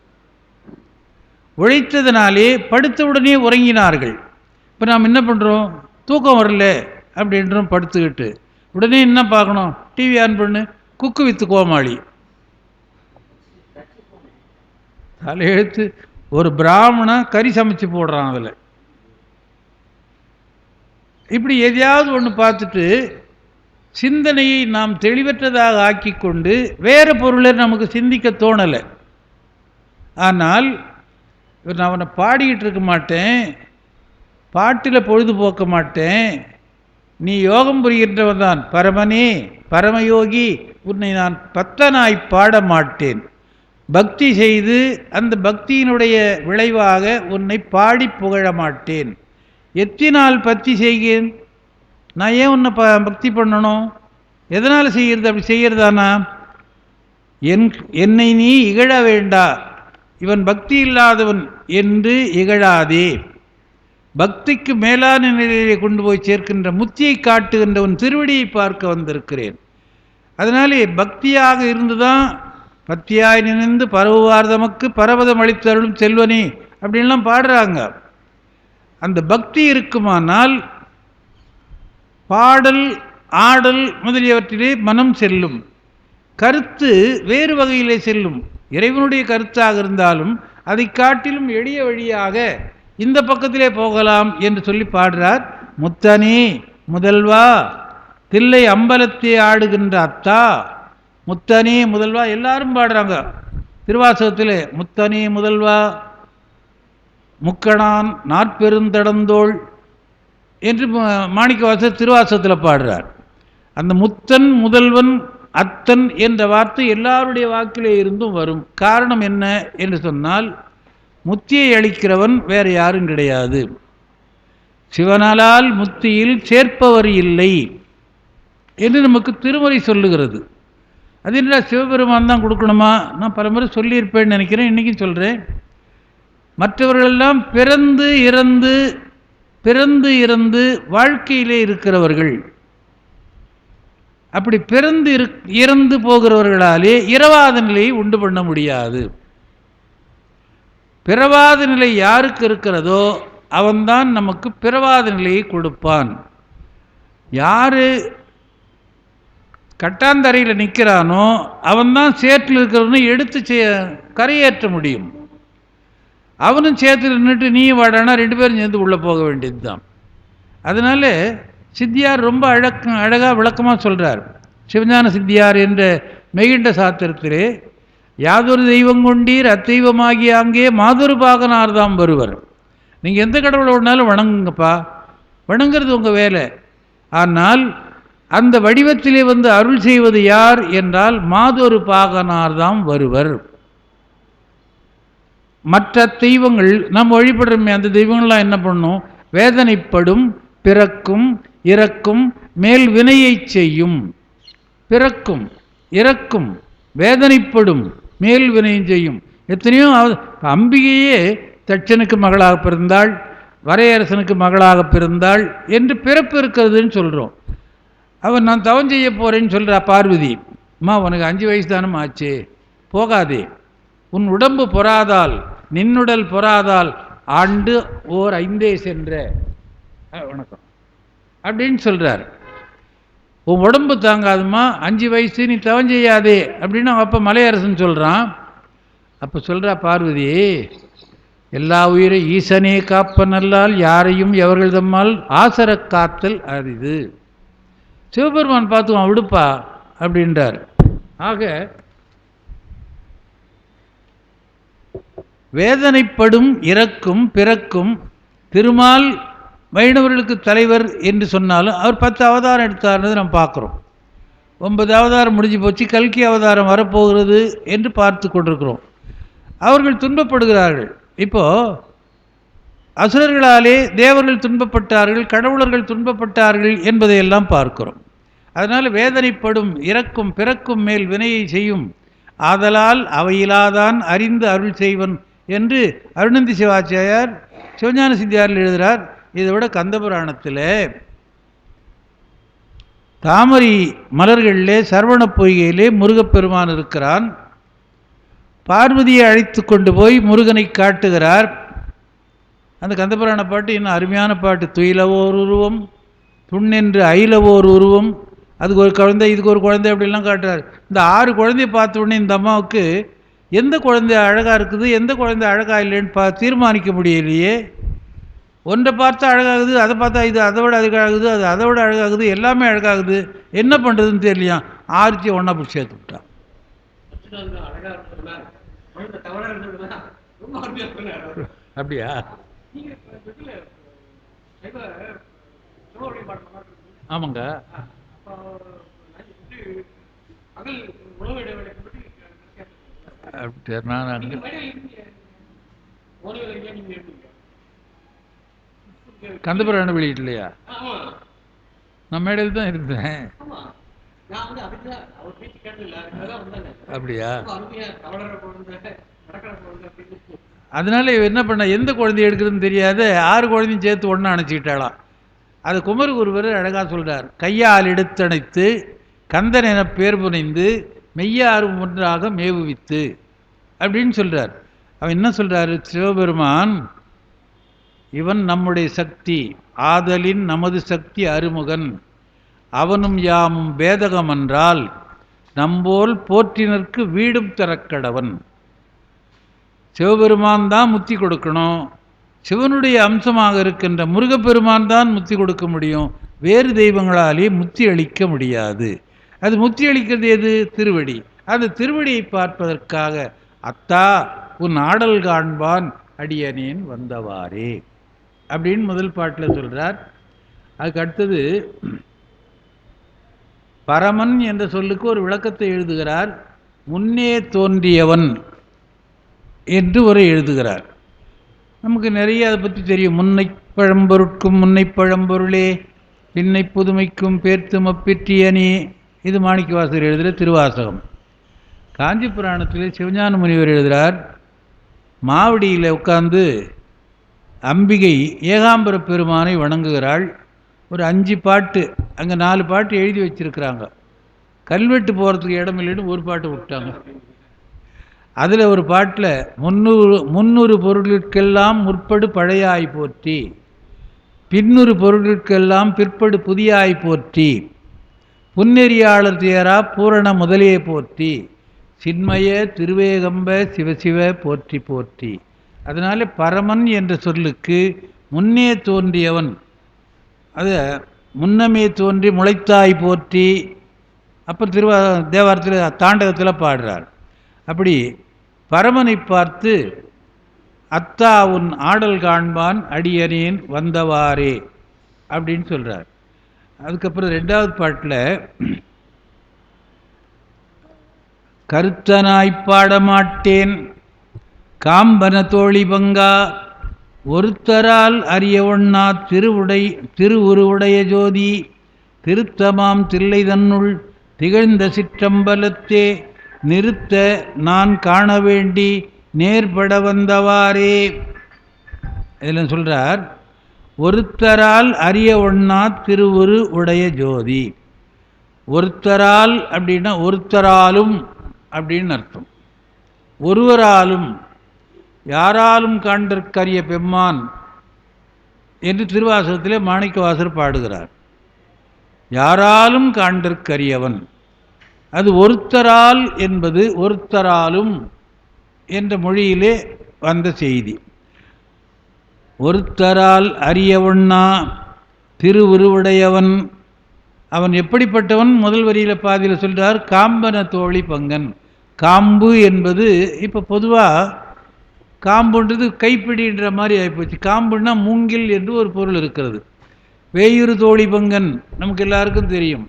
உழைத்ததினாலே படுத்தவுடனே உறங்கினார்கள். இப்போ நாம் என்ன பண்ணுறோம்? தூக்கம் வரல அப்படின்றோம், படுத்துக்கிட்டு உடனே என்ன பார்க்கணும்? டிவி ஆன் பண்ணு, குக்கு வித்து கோமாளி, தலையெழுத்து ஒரு பிராமணன் கறி சமைச்சு போடுறான் அதில். இப்படி எதையாவது ஒன்று பார்த்துட்டு சிந்தனையை நாம் தெளிவற்றதாக ஆக்கி கொண்டு வேறு பொருளை நமக்கு சிந்திக்க தோணலை. ஆனால் நான் அவனை பாடிக்கிட்டு இருக்க மாட்டேன், பாட்டில் பொழுதுபோக்க மாட்டேன், நீ யோகம் புரிகின்றவன் தான் பரமனே பரமயோகி, உன்னை நான் பக்தனாய் பாட மாட்டேன், பக்தி செய்து அந்த பக்தியினுடைய விளைவாக உன்னை பாடி புகழ மாட்டேன். எத்தினால் பக்தி செய்கிறேன்? நான் ஏன் உன்னை பக்தி பண்ணணும்? எதனால் செய்கிறது? அப்படி செய்கிறதானா? என்னை நீ இகழ வேண்டா, இவன் பக்தி இல்லாதவன் என்று இகழாதே. பக்திக்கு மேலான நிலையிலே கொண்டு போய் சேர்க்கின்ற முத்தியை காட்டுகின்றவன் திருவடியை பார்க்க வந்திருக்கிறேன். அதனாலே பக்தியாக இருந்துதான் பத்தியாய் நினைந்து பரவுவார் தமக்கு பரவதம் அளித்தருளும் செல்வனே அப்படின்லாம் பாடுறாங்க. அந்த பக்தி இருக்குமானால் பாடல் ஆடல் முதலியவற்றிலே மனம் செல்லும், கருத்து வேறு வகையிலே செல்லும். இறைவனுடைய கருத்தாக இருந்தாலும் அதை காட்டிலும் எளிய வழியாக இந்த பக்கத்திலே போகலாம் என்று சொல்லி பாடுறார். முத்தனே முதல்வா தில்லை அம்பலத்தை ஆடுகின்ற அத்தா, முத்தனே முதல்வா எல்லாரும் பாடுறாங்க திருவாசகத்திலே. முத்தனே முதல்வா முக்கணான் நாற்பெருந்தடந்தோள் என்று மாணிக்கவாசகர் திருவாசகத்தில் பாடுறார். அந்த முத்தன் முதல்வன் அத்தன் என்ற வார்த்தை எல்லாருடைய வாக்கிலே இருந்தும் வரும். காரணம் என்ன என்று சொன்னால், முத்தியை அளிக்கிறவன் வேறு யாரும் கிடையாது. சிவனாலால் முத்தியில் சேர்ப்பவர் இல்லை என்று நமக்கு திருமுறை சொல்லுகிறது. அது என்ன சிவபெருமான் தான் கொடுக்கணுமா? நான் பலமுறை சொல்லியிருப்பேன்னு நினைக்கிறேன், இன்றைக்கும் சொல்கிறேன். மற்றவர்களெல்லாம் பிறந்து இறந்து பிறந்து இறந்து வாழ்க்கையிலே இருக்கிறவர்கள். அப்படி பிறந்து இறந்து போகிறவர்களாலே இரவாத நிலையை உண்டு பண்ண முடியாது. பிறவாத நிலை யாருக்கு இருக்கிறதோ அவன்தான் நமக்கு பிறவாத நிலையை கொடுப்பான். யாரு கட்டாந்தரையில் நிற்கிறானோ அவன்தான் சேற்றில் இருக்கிறவனை எடுத்து கரையேற்ற முடியும். அவனும் சேற்றில் நின்றுட்டு நீ வாடானா 2 பேரும் சேர்ந்து உள்ளே போக வேண்டியது தான். அதனால சித்தியார் ரொம்ப அழகாக விளக்கமாக சொல்கிறார். சிவஞான சித்தியார் என்ற மெய்கண்ட சாத்திரத்திலே, யாதொரு தெய்வம் கொண்டீர் அத்தெய்வமாகி அங்கே மாதொரு பாகனார் தாம் வருவர். நீங்கள் எந்த கடவுளை ஒன்றாலும் வணங்குங்கப்பா, வணங்குறது உங்கள் வேலை. ஆனால் அந்த வடிவத்திலே வந்து அருள் செய்வது யார் என்றால் மாதொரு பாகனார் தாம் வருவர். மற்ற தெய்வங்கள் நாம் வழிபடுறோமே, அந்த தெய்வங்கள்லாம் என்ன பண்ணும்? வேதனைப்படும், பிறக்கும், இறக்கும், மேல் வினையை செய்யும். பிறக்கும், இறக்கும், வேதனைப்படும், மேல் வினையும் செய்யும். எத்தனையோ அம்பிகையே தட்சனுக்கு மகளாக பிறந்தாள், வரையரசனுக்கு மகளாக பிறந்தாள் என்று பிறப்பு இருக்கிறதுன்னு சொல்கிறோம். அவன் நான் தவம் செய்ய போகிறேன்னு சொல்கிறா பார்வதி. அம்மா உனக்கு 5 வயசு தானும் ஆச்சு, போகாதே, உன் உடம்பு பொறாதால் நின்னுடல் பொறாதால் ஆண்டு ஓர் 5 சென்ற வணக்கம் அப்படின்னு சொல்கிறார். உன் உடம்பு தாங்காதுமா, 5 வயசு, நீ தவம் செய்யாதே அப்படின்னு அப்போ மலையரசன் சொல்கிறான். அப்போ சொல்கிறா பார்வதி, எல்லா உயிரை ஈசனே காப்ப நல்லால் யாரையும் எவர்கள் தம்மால் ஆசர காத்தல் அரிது. சிவபெருமான் பார்த்துவான் விடுப்பா அப்படின்றார். ஆக வேதனைப்படும், இறக்கும், பிறக்கும், திருமால் வைணவர்களுக்கு தலைவர் என்று சொன்னாலும் அவர் 10 அவதாரம் எடுத்தார்னது நம்ம பார்க்குறோம். 9 அவதாரம் முடிஞ்சு போச்சு, கல்கி அவதாரம் வரப்போகிறது என்று பார்த்து கொண்டிருக்கிறோம். அவர்கள் துன்பப்படுகிறார்கள். இப்போது அசுரர்களாலே தேவர்கள் துன்பப்பட்டார்கள், கடவுளர்கள் துன்பப்பட்டார்கள் என்பதையெல்லாம் பார்க்கிறோம். அதனால் வேதனைப்படும் இறக்கும் பிறக்கும் மேல் வினையை செய்யும் ஆதலால் அவையிலாதான் அறிந்து அருள் செய்வன் என்று அருணந்தி சிவாச்சாரியார் சிவஞான சித்தியாரில் எழுதுகிறார். இதை விட கந்தபுராணத்தில் தாமரை மலர்களிலே சரவண பொய்கையிலே முருகப்பெருமான் இருக்கிறான். பார்வதியை அழைத்து கொண்டு போய் முருகனை காட்டுகிறார். அந்த கந்தபுராண பாட்டு இன்னும் அருமையான பாட்டு. துயிலவோர் உருவம், துண்ணென்று அயிலவோர் உருவம், அதுக்கு ஒரு குழந்தை, இதுக்கு ஒரு குழந்தை, அப்படிலாம் காட்டுறார். இந்த 6 குழந்தைய பார்த்த உடனே இந்த அம்மாவுக்கு எந்த குழந்தை அழகாக இருக்குது, எந்த குழந்தை அழகாக இல்லைன்னு தீர்மானிக்க முடியலையே. ஒன்றை பார்த்தா அழகாகுது, அதை பார்த்தா இது அதை விட அழகாகுது, அது அதை விட அழகாகுது, எல்லாமே அழகாகுது, என்ன பண்ணுறதுன்னு தெரியலையா. ஆர்த்தி ஒன்றா பிடிச்சி சேர்த்து விட்டான். அப்படியா? ஆமாங்க. நான் அங்கே கந்தபுராண வெளியிடலையா? நான் மேடையில் தான் இருந்தேன். அப்படியா? அதனால என்ன பண்ண, எந்த குழந்தைய எடுக்கிறதுன்னு தெரியாத 6 குழந்தையும் சேர்த்து ஒன்றா அணைச்சிக்கிட்டாளாம். அது குமரகுருவர் அழகாக சொல்கிறார். கையால் எடுத்தணைத்து கந்தன் என பேர் புனைந்து மெய்யாரும் ஒன்றாக மேவுவித்து அப்படின்னு சொல்கிறார். அவன் என்ன சொல்கிறாரு, சிவபெருமான் இவன் நம்முடைய சக்தி ஆதலின் நமது சக்தி அருமுகன், அவனும் யாமும் பேதகம் என்றால் நம்போல் போற்றினருக்கு வீடும் தரக்கடவன். சிவபெருமான் தான் முத்தி கொடுக்கணும், சிவனுடைய அம்சமாக இருக்கின்ற முருகப்பெருமான் தான் முத்தி கொடுக்க முடியும், வேறு தெய்வங்களாலே முத்தி அளிக்க முடியாது. அது முத்தி அளிக்கிறது எது? திருவடி. அந்த திருவடியை பார்ப்பதற்காக அத்தா உன் ஆடல் காண்பான் அடியனேன் வந்தவாறே அப்படின்னு முதல் பாட்டில் சொல்கிறார். அதுக்கு அடுத்தது பரமன் என்ற சொல்லுக்கு ஒரு விளக்கத்தை எழுதுகிறார். முன்னே தோன்றியவன் என்று ஒரு எழுதுகிறார். நமக்கு நிறைய அதை பற்றி தெரியும். முன்னை பழம்பொருட்கும் முன்னை பழம்பொருளே பின்னை புதுமைக்கும் பேர்த்து மப்பிற்றியனே, இது மாணிக்கவாசகர் எழுதுகிற திருவாசகம். காஞ்சி புராணத்தில் சிவஞான முனிவர் எழுதுகிறார். மாவடியில் உட்கார்ந்து அம்பிகை ஏகாம்பர பெருமானை வணங்குகிறாள். ஒரு 5 பாட்டு, அங்கே 4 பாட்டு எழுதி வச்சிருக்கிறாங்க. கல்வெட்டு போகிறதுக்கு இடம் இல்லைன்னு ஒரு பாட்டு விட்டாங்க. அதில் ஒரு பாட்டில் 300 பொருளுக்கெல்லாம் முற்படு பழையாய் போற்றி, 500 பொருளுக்கெல்லாம் பிற்படு புதியாய் போற்றி, புன்னெறியாளர் தேரா பூரண முதலியே போற்றி, சின்மய திருவேகம்ப சிவசிவ போற்றி போற்றி. அதனால் பரமன் என்ற சொல்லுக்கு முன்னே தோன்றியவன், அது முன்னமே தோன்றி முளைத்தாய் போற்றி. அப்போ தேவாரத்தில் தாண்டகத்தில் பாடுறார். அப்படி பரமனை பார்த்து அத்தா உன் ஆடல் காண்பான் அடியனேன் வந்தவாறே அப்படின்னு சொல்கிறார். அதுக்கப்புறம் 2வது பாட்டில் கருத்தனாய் பாடமாட்டேன் காம்பன தோழி பங்கா ஒருத்தரால் அறிய ஒண்ணா திருவுருவுடைய ஜோதி திருத்தமாம் தில்லை தன்னுள் திகழ்ந்த சிற்றம்பலத்தே நிறுத்த நான் காண வேண்டி நேர்பட வந்தவாறே. இதில் சொல்கிறார், ஒருத்தரால் அறிய ஒண்ணா திருவுரு உடைய ஜோதி. ஒருத்தரால் அப்படின்னா ஒருத்தராலும் அப்படின்னு அர்த்தம். ஒருவராலும் யாராலும் காண்பதற்கரிய பெம்மான் என்று திருவாசகத்திலே மாணிக்கவாசகர் பாடுகிறார். யாராலும் காண்பதற்கரியவன், அது ஒருத்தரால் என்பது ஒருத்தராலும் என்ற மொழியிலே வந்த செய்தி. ஒருத்தரால் அறியவொண்ணா திருவுருவுடையவன், அவன் எப்படிப்பட்டவன்? முதல் வரியில் பாதியில் சொல்கிறார், காம்பன தோழி பங்கன். காம்பு என்பது இப்போ பொதுவாக காம்புன்றது கைப்பிடின்ற மாதிரி ஆகிப்போச்சு. காம்புன்னா மூங்கில் என்று ஒரு பொருள் இருக்கிறது. வேயுறு தோழி பங்கன் நமக்கு எல்லாருக்கும் தெரியும்.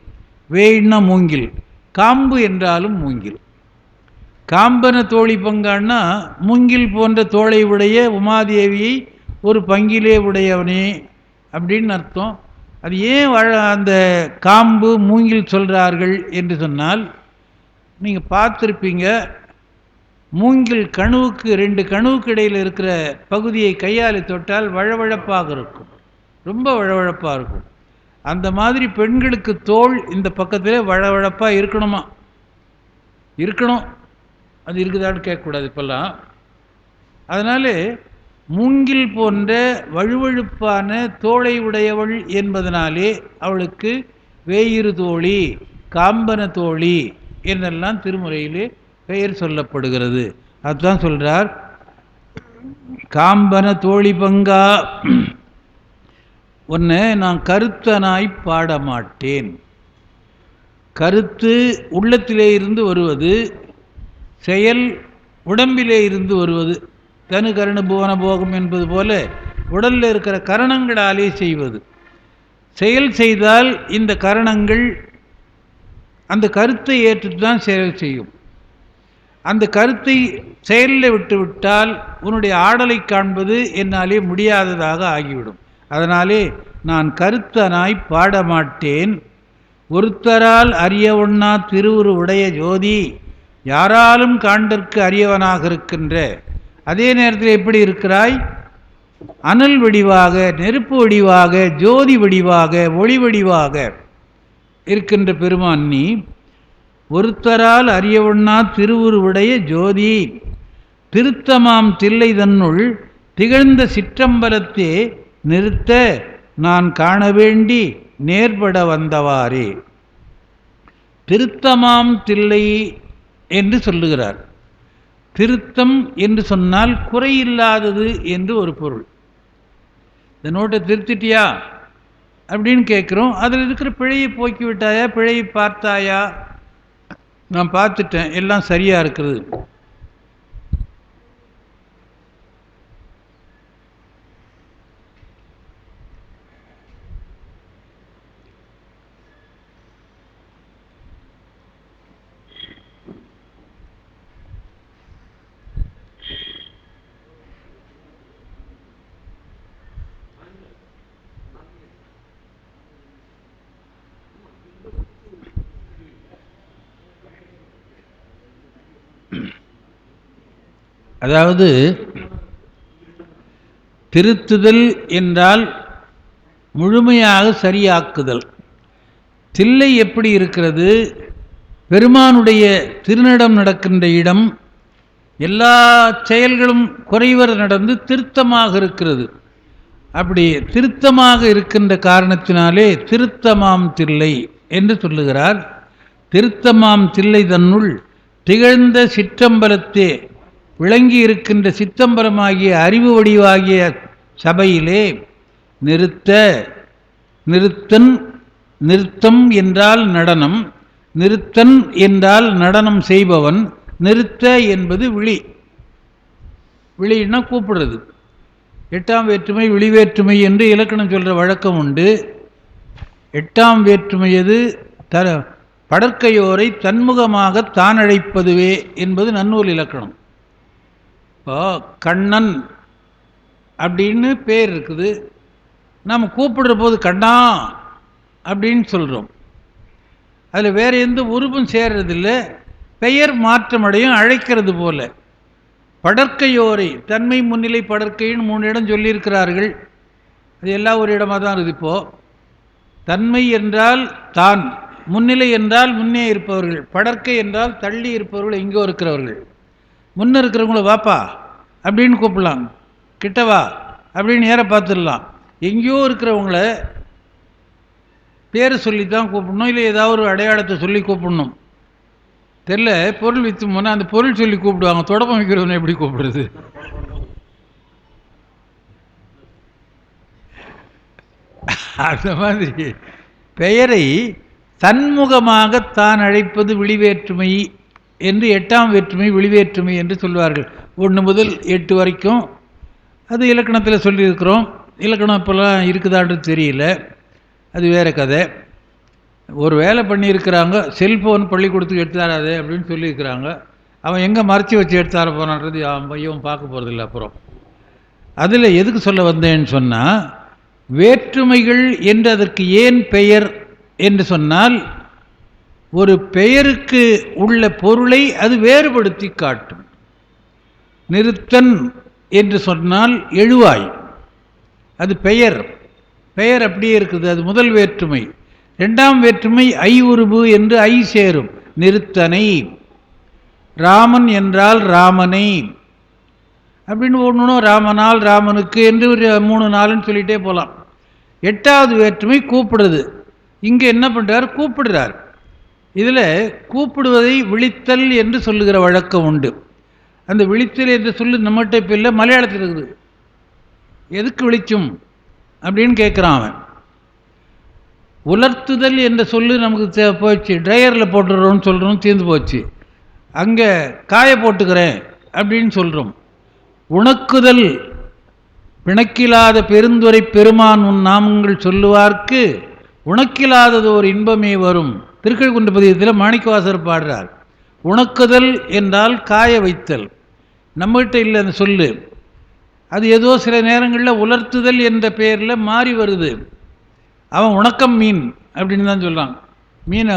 வேயின்னா மூங்கில், காம்பு என்றாலும் மூங்கில். காம்பன தோழி பங்கான்னா மூங்கில் போன்ற தோளை உடைய உமாதேவியை ஒரு பங்கிலே உடையவனே அப்படின்னு அர்த்தம். அது ஏன் அந்த காம்பு மூங்கில் சொல்கிறார்கள் என்று சொன்னால், நீங்கள் பார்த்துருப்பீங்க, மூங்கில் கணுவுக்கு 2 கணுவுக்கு இடையில் இருக்கிற பகுதியை கையால் தொட்டால் வழவழப்பாக இருக்கும், ரொம்ப வழவழப்பாக இருக்கும். அந்த மாதிரி பெண்களுக்கு தோல் இந்த பக்கத்தில் வழவழப்பாக இருக்கணுமா, இருக்கணும். அது இருக்குதான்னு கேட்கக்கூடாது இப்போல்லாம். அதனால் மூங்கில் போன்ற வழுவழுப்பான தோளை உடையவள் என்பதனாலே அவளுக்கு வேயிறு தோழி, காம்பன தோழி என்றெல்லாம் திருமுறையிலே பெயர் சொல்லப்படுகிறது. அதுதான் சொல்றார், காம்பன தோழி பங்கா ஒன்று நான் கருத்தனாய் பாட மாட்டேன். கருத்து உள்ளத்திலே இருந்து வருவது, செயல் உடம்பிலே இருந்து வருவது. தனு கரண புவன போகம் என்பது போல உடலில் இருக்கிற கரணங்களாலே செய்வது. செயல் செய்தால் இந்த கரணங்கள் அந்த கருத்தை ஏற்றுட்டு தான் செயல் செய்யும். அந்த கருத்தை செயலில் விட்டுவிட்டால் உன்னுடைய ஆடலை காண்பது என்னாலே முடியாததாக ஆகிவிடும். அதனாலே நான் கருத்தனாய் பாட மாட்டேன். ஒருத்தரால் அறிய ஒண்ணா திருவுரு உடைய ஜோதி, யாராலும் காண்டற்கு அறியவனாக இருக்கின்ற, அதே நேரத்தில் எப்படி இருக்கிறாய், அனல் வடிவாக, நெருப்பு வடிவாக, ஜோதி வடிவாக, ஒளி வடிவாக இருக்கின்ற பெருமான் நீ. ஒருத்தரால் அறியவொண்ணா திருவுருவுடைய ஜோதி, திருத்தமாம் தில்லை தன்னுள் திகழ்ந்த சிற்றம்பலத்தே நிறுத்த நான் காண வேண்டி நேர்பட வந்தவாறே. திருத்தமாம் தில்லை என்று சொல்லுகிறார். திருத்தம் என்று சொன்னால் குறையில்லாதது என்று ஒரு பொருள். இந்த நோட்டை திருத்திட்டியா அப்படின்னு கேட்குறோம். அதில் இருக்கிற பிழையை போக்கி விட்டாயா, பிழையை பார்த்தாயா? நான் பார்த்துட்டேன், எல்லாம் சரியாக இருக்கிறது. அதாவது திருத்துதல் என்றால் முழுமையாக சரியாக்குதல். தில்லை எப்படி இருக்கிறது, பெருமானுடைய திருநடம் நடக்கின்ற இடம், எல்லா செயல்களும் குறைவர் நடந்து திருத்தமாக இருக்கிறது. அப்படி திருத்தமாக இருக்கின்ற காரணத்தினாலே திருத்தமாம் தில்லை என்று சொல்லுகிறார். திருத்தமாம் தில்லை தன்னுள் திகழ்ந்த சிற்றம்பலத்தே விளங்கி இருக்கின்ற சித்தம்பரமாகிய அறிவு வடிவாகிய சபையிலே நிறுத்த, நிறுத்தன், நிறுத்தம் என்றால் நடனம், நிறுத்தன் என்றால் நடனம் செய்பவன், நிறுத்த என்பது விழி. விழின்னா கூப்பிடுறது. 8ஆம் வேற்றுமை விழிவேற்றுமை என்று இலக்கணம் சொல்கிற வழக்கம் உண்டு. 8ஆம் வேற்றுமை எது, படற்கையோரை தன்முகமாக தான் அழைப்பதுவே என்பது நன்னூல் இலக்கணம். இப்போ கண்ணன் அப்படின்னு பேர் இருக்குது, நாம் கூப்பிடுற போது கண்ணா அப்படின்னு சொல்கிறோம். அதில் வேறு எந்த உருவும் சேர்றதில்லை, பெயர் மாற்றமடையும் அழைக்கிறது போல. படற்கையோரை, தன்மை முன்னிலை படற்கைன்னு 3 இடம் சொல்லியிருக்கிறார்கள். அது எல்லா ஒரு இடமாக தான் இருக்குது. இப்போது தன்மை என்றால் தான், முன்னிலை என்றால் முன்னே இருப்பவர்கள், படற்கை என்றால் தள்ளி இருப்பவர்கள், எங்கோ இருக்கிறவர்கள். முன்னே இருக்கிறவங்கள வாப்பா அப்படின்னு கூப்பிடலாம், கிட்டவா அப்படின்னு நேர பார்த்துடலாம். எங்கேயோ இருக்கிறவங்கள பேரை சொல்லித்தான் கூப்பிடணும், இல்லை ஏதாவது ஒரு அடையாளத்தை சொல்லி கூப்பிடணும். தெரில, பொருள் விற்று போனால் அந்த பொருள் சொல்லி கூப்பிடுவாங்க. தொடப்பம் வைக்கிறவனை எப்படி கூப்பிடுறது? அந்த மாதிரி பெயரை தன்முகமாக தான் அழைப்பது விழிவேற்றுமை என்று 8ஆம் வேற்றுமை விழிவேற்றுமை என்று சொல்வார்கள். 1 முதல் 8 வரைக்கும் அது இலக்கணத்தில் சொல்லியிருக்கிறோம். இலக்கணம் இப்போல்லாம் இருக்குதான்னு தெரியல. அது வேறு கதை. ஒரு வேலை பண்ணியிருக்கிறாங்க, செல்ஃபோன் பள்ளிக்கூடத்துக்கு எடுத்தாராது அப்படின்னு சொல்லியிருக்கிறாங்க. அவன் எங்கே மறைச்சி வச்சு எடுத்தார போனான்றது இவன் பார்க்க போகிறதில்ல. அப்புறம் அதில் எதுக்கு சொல்ல வந்தேன்னு சொன்னால், வேற்றுமைகள் என்று அதற்கு ஏன் பெயர் என்று சொன்னால், ஒரு பெயருக்கு உள்ள பொருளை அது வேறுபடுத்தி காட்டும். நிறுத்தன் என்று சொன்னால் எழுவாய், அது பெயர். பெயர் அப்படியே இருக்குது, அது முதல் வேற்றுமை. இரண்டாம் வேற்றுமை ஐ உருபு என்று ஐ சேரும். நிறுத்தனை. ராமன் என்றால் ராமனை அப்படின்னு ஒன்று, ராமனால் ராமனுக்கு என்று ஒரு 3 4ன்னு சொல்லிகிட்டே போகலாம். எட்டாவது வேற்றுமை கூப்பிடுறது. இங்கே என்ன பண்ணுறார்? கூப்பிடுறார். இதில் கூப்பிடுவதை விழித்தல் என்று சொல்லுகிற வழக்கம் உண்டு. அந்த விழித்தல் என்று சொல்லி நம்மகிட்ட இப்போ இல்லை, மலையாளத்தில் இருக்குது. எதுக்கு விழிச்சும் அப்படின்னு கேட்குறான் அவன். உலர்த்துதல் என்ற சொல்லு நமக்கு போச்சு. ட்ரையரில் போட்டுடுறோன்னு சொல்கிறோம், தீர்ந்து போச்சு. அங்கே காய போட்டுக்கிறேன் அப்படின்னு சொல்கிறோம். உணக்குதல், பிணக்கில்லாத பெருந்துரை பெருமான் உன் நாமங்கள் சொல்லுவார்க்கு உணக்கில்லாதது ஒரு இன்பமே வரும். திருக்கழுக்குன்ற பதிகத்தில் மாணிக்கவாசகர் பாடுறார். உணக்குதல் என்றால் காய வைத்தல். நம்மகிட்ட இல்லை அந்த சொல்லு. அது ஏதோ சில நேரங்களில் உலர்த்துதல் என்ற பெயரில் மாறி வருது. அவன் உணக்கம் மீன் அப்படின்னு தான் சொல்கிறான். மீனை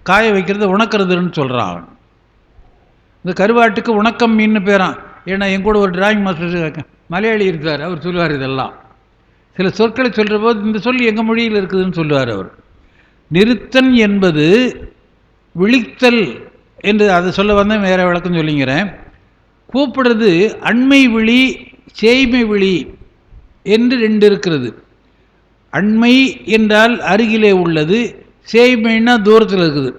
காய வைக்கிறத உணக்கிறதுன்னு சொல்கிறான் அவன். இந்த கருவாட்டுக்கு உணக்கம் மீன்னு பேரான். ஏன்னா என் கூட ஒரு டிராயிங் மாஸ்டர் மலையாளி இருக்கார், அவர் சொல்லுவார். இதெல்லாம் சில சொற்களை சொல்கிற போது இந்த சொல் எங்கள் மொழியில் இருக்குதுன்னு சொல்லுவார் அவர். நிறுத்தன் என்பது விழித்தல் என்று அதை சொல்ல வந்தேன், வேறு விளக்கம் சொல்லிங்கிறேன். கூப்பிடுறது அண்மை விழி, சேய்மை விழி என்று 2 இருக்கிறது. அண்மை என்றால் அருகிலே உள்ளது, சேய்மைன்னா தூரத்தில் இருக்குது.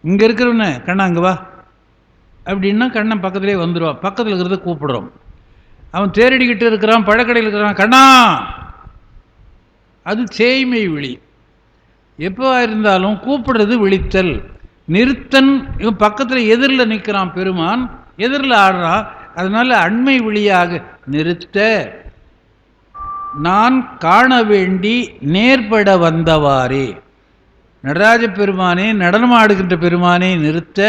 இங்கே இருக்கிறவன கண்ணா அங்கே வா அப்படின்னா கண்ணன் பக்கத்திலே வந்துடுவான். பக்கத்தில் இருக்கிறத கூப்பிடுறோம். அவன் தேரடிக்கிட்டு இருக்கிறான், பழக்கடையில் இருக்கிறான், கண்ணா, அது சேய்மை விழி. எப்போ இருந்தாலும் கூப்பிடுறது விழித்தல். நிறுத்தன், இவன் பக்கத்தில் எதிரில் நிற்கிறான் பெருமான், எதிரில் ஆடுறான். அதனால் அண்மை விழியாக நிறுத்த நான் காண வேண்டி நேர்பட வந்தவாறே. நடராஜ பெருமானே, நடனம் ஆடுகின்ற பெருமானே, நிறுத்த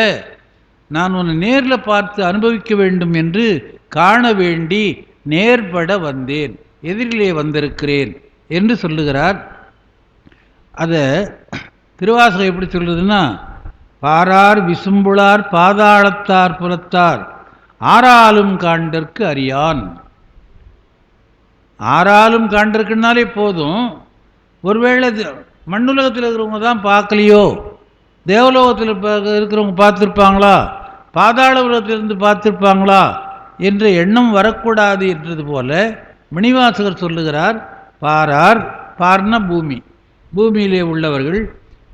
நான் உன்னை நேரில் பார்த்து அனுபவிக்க வேண்டும் என்று காண வேண்டி நேர்பட வந்தேன், எதிரிலே வந்திருக்கிறேன் என்று சொல்லுகிறார். அதை திருவாசகம் எப்படி சொல்லுதுன்னா, பாரார் விசும்புளார் பாதாளத்தார் புலத்தார் ஆறாலும் காண்டற்கு அறியான். ஆறாலும் காண்டிருக்குனாலே போதும். ஒருவேளை மண்ணுலகத்தில் இருக்கிறவங்க தான் பார்க்கலையோ, தேவலோகத்தில் இருக்கிறவங்க பார்த்துருப்பாங்களா, பாதாள உலகத்திலிருந்து பார்த்துருப்பாங்களா என்ற எண்ணம் வரக்கூடாது என்றது போல மணிவாசகர் சொல்லுகிறார். பாரார், பார்ன பூமி, பூமியிலே உள்ளவர்கள்,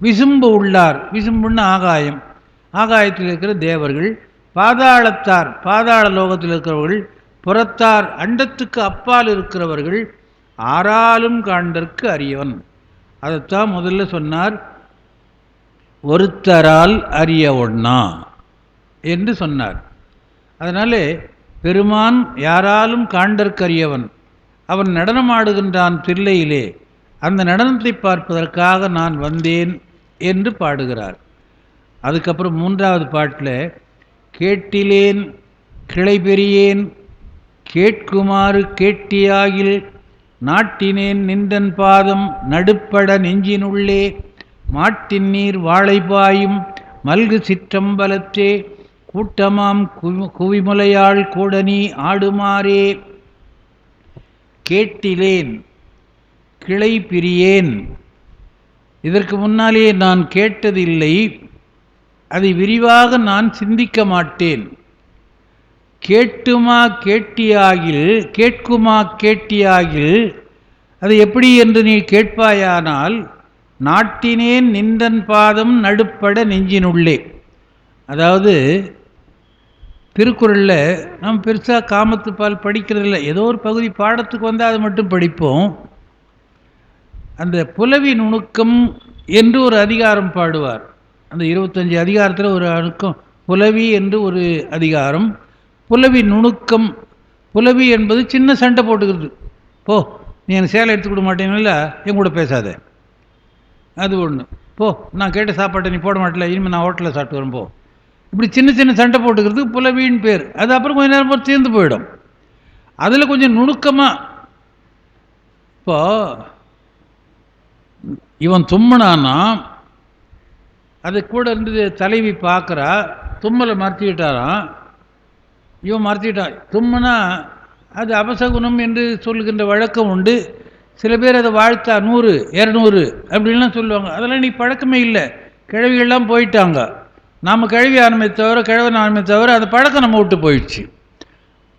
விசும்பு உள்ளார், விசும்புன்னு ஆகாயம், ஆகாயத்தில் இருக்கிற தேவர்கள், பாதாளத்தார், பாதாள லோகத்தில் இருக்கிறவர்கள், புறத்தார், அண்டத்துக்கு அப்பால் இருக்கிறவர்கள், ஆறாலும் காண்டற்கு அறியவன். அதைத்தான் முதல்ல சொன்னார், ஒருத்தரால் அறிய ஒண்ணா என்று சொன்னார். அதனாலே பெருமான் யாராலும் காண்டற்கரியவன். அவன் நடனமாடுகின்றான் தில்லையிலே, அந்த நடனத்தை பார்ப்பதற்காக நான் வந்தேன் என்று பாடுகிறார். அதுக்கப்புறம் 3வது பாட்டில் கேட்டிலேன் கிளை பெரியேன் கேட்குமாறு கேட்டியாகில் நாட்டினேன் நின்றன் பாதம் நடுப்பட நெஞ்சினுள்ளே மாட்டின் நீர் வாழைப்பாயும் மல்கு சிற்றம்பலத்தே கூட்டமாம் குவிமுலையாள் கூடனி ஆடுமாறே. கேட்டிலேன் கிளை பிரியேன், இதற்கு முன்னாலே நான் கேட்டதில்லை, அதை விரிவாக நான் சிந்திக்க மாட்டேன். கேட்டுமா கேட்டியாகில், கேட்குமா கேட்டியாகில், அது எப்படி என்று நீ கேட்பாயானால் நாட்டினேன் நின்றன் பாதம் நடுப்பட நெஞ்சினுள்ளே. அதாவது திருக்குறளில் நம்ம பெருசாக காமத்து பால் படிக்கிறதில்ல, ஏதோ ஒரு பகுதி பாடத்துக்கு வந்தால் அதை மட்டும் படிப்போம். அந்த புலவி நுணுக்கம் என்று ஒரு அதிகாரம் பாடுவார். அந்த 25 அதிகாரத்தில் ஒரு அணுக்கம் புலவி என்று ஒரு அதிகாரம். புலவி நுணுக்கம், புலவி என்பது சின்ன சண்டை போட்டுக்கிறது. போ, நீ எனக்கு சேலை எடுத்து கொடுக்க மாட்டேங்களா, என் கூட பேசாத, அது ஒன்று. போ, நான் கேட்ட சாப்பாட்டை நீ போட மாட்டல, இனிமேல் நான் ஹோட்டலில் சாப்பிட்டு வரேன் போ. இப்படி சின்ன சின்ன சண்டை போட்டுக்கிறதுக்கு புலவின்னு பேர். அது அப்புறம் கொஞ்சம் நேரம் போது தீர்ந்து போயிடும். அதில் கொஞ்சம் நுணுக்கமாக, இப்போ இவன் தும்முனான்னா அது கூட இருந்து தலைவி பார்க்குறா, தும்மலை மறைச்சிக்கிட்டாரான். இவன் மறைச்சிக்கிட்டான். தும்முனா அது அபசகுணம் என்று சொல்லுகின்ற வழக்கம் உண்டு. சில பேர் அதை வாழ்த்தா 100 200 அப்படின்லாம் சொல்லுவாங்க. அதெல்லாம் நீ பழக்கமே இல்லை. கிழவிகள்லாம் போயிட்டாங்க. நாம் கிழவி ஆரம்பி தவிர கிழவன் ஆரம்பி தவிர அந்த பழக்கம் நம்ம விட்டு போயிடுச்சு.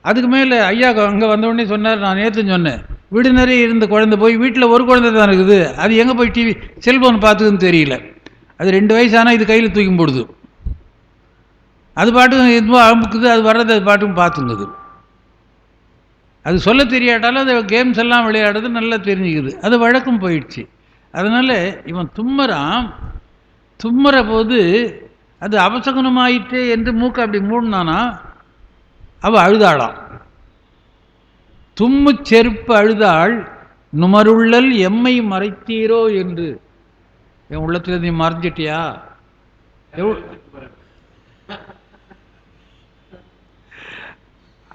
அதுக்கு மேலே ஐயா அங்கே வந்தவுடனே சொன்னார், நான் நேற்று சொன்னேன், வீடு நிறைய இருந்த குழந்தை போய் வீட்டில் ஒரு குழந்தை தான் இருக்குது, அது எங்கே போய் டிவி செல்ஃபோன் பார்த்துக்குன்னு தெரியல. அது 2 வயசானால் இது கையில் தூக்கி போடுது. அது பாட்டுக்கும் எதுவும் அமுக்குது, அது வர்றது அது பாட்டுக்கும் பார்த்துங்குது. அது சொல்ல தெரியாட்டாலும் அது கேம்ஸ் எல்லாம் விளையாடுறது நல்லா தெரிஞ்சுக்குது. அது வழக்கம் போயிடுச்சு. அதனால் இவன் தும்முற போது அது அபசகுணமாயிற்றே என்று மூக்கை அப்படி மூடினானா அவள் அழுதாளாம். தும்மு செருப்பு அழுதாள், நுமருள்ளல் எம்மை மறைத்தீரோ என்று. என் உள்ளத்தில் நீ மறைஞ்சிட்டியா?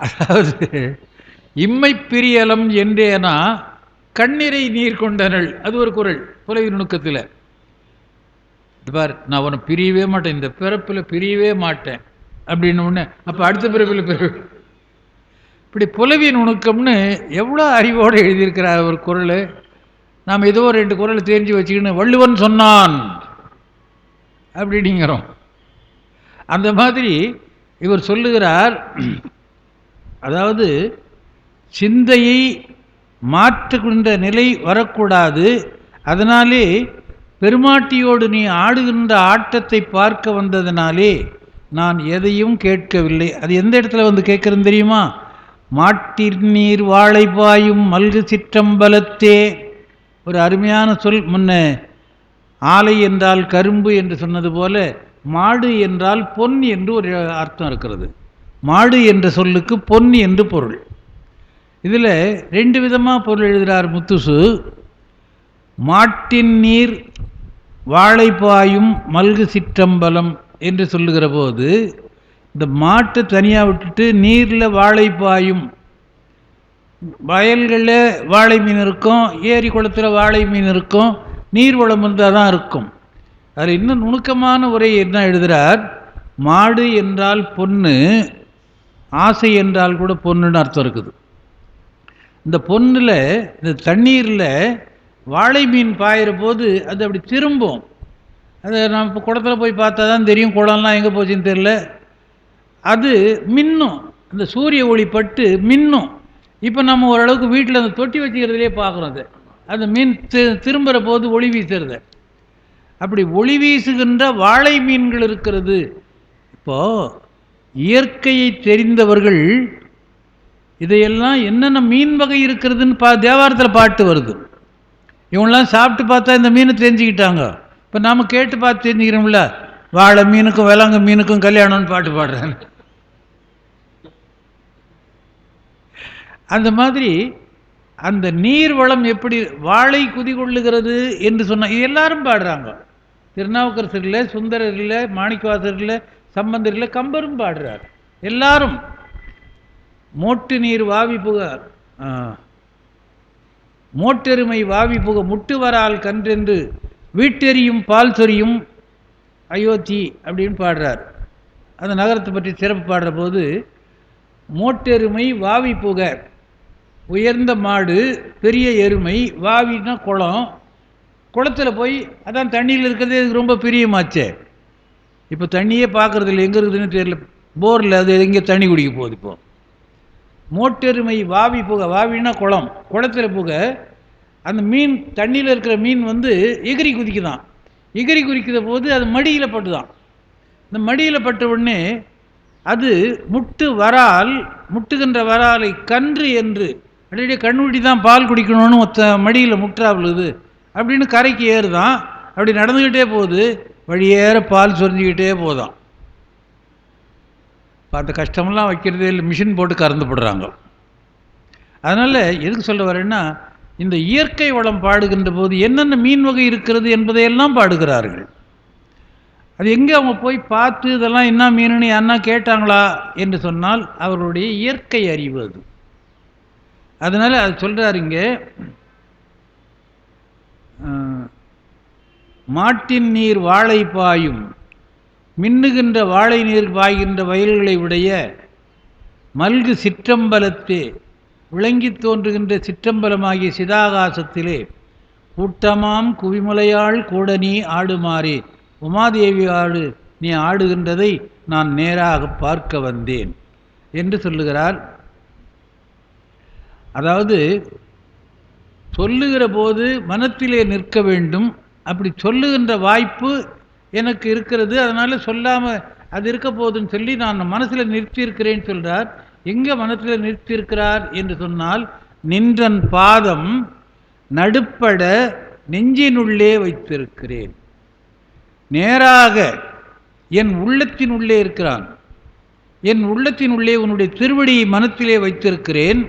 அதாவது இம்மை பிரியலம் என்றேனா கண்ணீரை நீர் கொண்டனள். அது ஒரு குறள் புலவி நுணுக்கத்தில். பார், நான் உன்னை பிரியவே மாட்டேன், இந்த பிறப்பில் பிரியவே மாட்டேன் அப்படின்னு ஒன்று. அப்போ அடுத்த பிறப்பில் இப்படி புலவி நுணுக்கம்னு எவ்வளோ அறிவோடு எழுதியிருக்கிறார் ஒரு குறள். நாம் ஏதோ 2 குறளை தெரிஞ்சு வச்சுக்கின்னு வள்ளுவன் சொன்னான் அப்படிங்கிறோம். அந்த மாதிரி இவர் சொல்லுகிறார், அதாவது சிந்தையை மாற்றுகின்ற நிலை வரக்கூடாது. அதனாலே பெருமாட்டியோடு நீ ஆடுகின்ற ஆட்டத்தை பார்க்க வந்ததினாலே நான் எதையும் கேட்கவில்லை. அது எந்த இடத்துல வந்து கேட்குறேன்னு தெரியுமா? மாட்டிற் நீர் வாழை பாயும் மல்கு சிற்றம்பலத்தே. ஒரு அருமையான சொல். முன்ன ஆலை என்றால் கரும்பு என்று சொன்னது போல மாடு என்றால் பொன் என்று ஒரு அர்த்தம் இருக்கிறது. மாடு என்ற சொல்லுக்கு பொன் என்று பொருள். இதில் 2 விதமாக பொருள் எழுதுகிறார் முத்துசு. மாட்டின் நீர் வாழைப்பாயும் மல்கு சிற்றம்பலம் என்று சொல்லுகிற போது இந்த மாட்டை தனியாக விட்டுட்டு நீரில் வாழைப்பாயும், வயல்களில் வாழை மீன் இருக்கும், ஏரி குளத்தில் வாழை மீன் இருக்கும், நீர் வளம் இருந்தால் தான் இருக்கும். அதில் இன்னும் நுணுக்கமான உரை என்ன எழுதுகிறார்? மாடு என்றால் பொண்ணு, ஆசை என்றால் கூட பொண்ணுன்னு அர்த்தம் இருக்குது. இந்த பொண்ணில், இந்த தண்ணீரில் வாழை மீன் பாயிற போது அது அப்படி திரும்பும். அதை நம்ம இப்போ குளத்தில் போய் பார்த்தா தான் தெரியும், குளம்லாம் எங்கே போச்சுன்னு தெரியல. அது மின்னும், அந்த சூரிய ஒளி பட்டு மின்னும். இப்போ நம்ம ஓரளவுக்கு வீட்டில் அந்த தொட்டி வச்சுக்கிறதுலே பார்க்குறோம். அது அந்த மீன் திரும்புகிற போது ஒளி வீசுறது. அப்படி ஒளி வீசுகின்ற வாழை மீன்கள் இருக்கிறது. இப்போது இயற்கையை தெரிந்தவர்கள் இதையெல்லாம் என்னென்ன மீன் வகை இருக்கிறதுன்னு தேவாரத்தில் பாட்டு வருது. இவங்களாம் சாப்பிட்டு பார்த்தா இந்த மீனை தெரிஞ்சுக்கிட்டாங்க. இப்போ நாம் கேட்டு பார்த்து தெரிஞ்சுக்கிறோம்ல, வாழை மீனுக்கும் விலங்கு மீனுக்கும் கல்யாணம்னு பாட்டு பாடுறாங்க. அந்த மாதிரி அந்த நீர் வளம் எப்படி வாழை குதிகொள்ளுகிறது என்று சொன்ன எல்லாரும் பாடுறாங்க. திருநாவுக்கரசர் இல்லை, சுந்தரர் இல்லை, மாணிக்கவாசர் இல்லை, சம்பந்தர் இல்லை, கம்பரும் பாடுறார். எல்லாரும் மோட்டு நீர் வாவி புக, மோட்டெருமை வாவி புக முட்டு வரால் கன்றென்று வீட்டெறியும் பால் சொரியும் அயோத்தி அப்படின்னு பாடுறார். அந்த நகரத்தை பற்றி சிறப்பு பாடுற போது, மோட்டெருமை வாவி புக, உயர்ந்த மாடு, பெரிய எருமை, வாவின்னா குளம், குளத்தில் போய் அதான் தண்ணியில் இருக்கிறதே இதுக்கு ரொம்ப பிரியமாச்சே. இப்போ தண்ணியே பார்க்குறது இல்லை, எங்கே இருக்குதுன்னு தெரியல. போரில் அது எங்கே தண்ணி குடிக்க போகுது. இப்போ மோட்டெருமை வாவி புக, வாவின்னா குளம், குளத்தில் புக அந்த மீன், தண்ணியில் இருக்கிற மீன் வந்து எகிரி குதிக்குதான். எகிரி குதிக்கிற போது அது மடியில் பட்டுதான். இந்த மடியில் பட்ட உடனே அது முட்டுகின்ற வராலை கன்று என்று அப்படியே கண்ணுடி தான் பால் குடிக்கணும்னு மடியில் முற்றாவுழுது அப்படின்னு கரைக்கு ஏறுதான். அப்படி நடந்துக்கிட்டே போகுது, வழியேற பால் சொரிஞ்சிக்கிட்டே போதான். பார்த்த கஷ்டமெல்லாம் வைக்கிறதே இல்லை, மிஷின் போட்டு கறந்து போடுறாங்க. அதனால் எதுக்கு சொல்ல வரேன்னா, இந்த இயற்கை வளம் பாடுகின்ற போது என்னென்ன மீன் வகை இருக்கிறது என்பதையெல்லாம் பாடுகிறார்கள். அது எங்கே அவங்க போய் பார்த்து இதெல்லாம் என்ன மீனுன்னு யாருன்னா கேட்டாங்களா என்று சொன்னால் அவர்களுடைய இயற்கை அறிவு அது. அதனால் அது சொல்கிறாருங்க, மாட்டின் நீர் வாழை பாயும், மின்னுகின்ற வாழை நீர் பாய்கின்ற வயல்களை உடைய மல்கு சிற்றம்பலத்தே, விளங்கி தோன்றுகின்ற சிற்றம்பலமாகிய சிதாகாசத்திலே கூட்டமாம் குவிமுலையாள் கூட நீ ஆடுமாறே, உமாதேவி ஆடு நீ ஆடுகின்றதை நான் நேராக பார்க்க வந்தேன் என்று சொல்லுகிறார். அதாவது சொல்லுகிற போது மனத்திலே நிற்க வேண்டும். அப்படி சொல்லுகின்ற வாய்ப்பு எனக்கு இருக்கிறது, அதனால் சொல்லாமல் அது இருக்க போதுன்னு சொல்லி நான் மனசில் நிறுத்தியிருக்கிறேன்னு சொல்கிறார். எங்கே மனசில் நிறுத்தியிருக்கிறார் என்று சொன்னால், நின்றன் பாதம் நடுப்பட நெஞ்சினுள்ளே வைத்திருக்கிறேன். நேராக என் உள்ளத்தின் உள்ளே இருக்கிறான். என் உள்ளத்தின் உள்ளே உன்னுடைய திருவடியை மனத்திலே வைத்திருக்கிறேன்.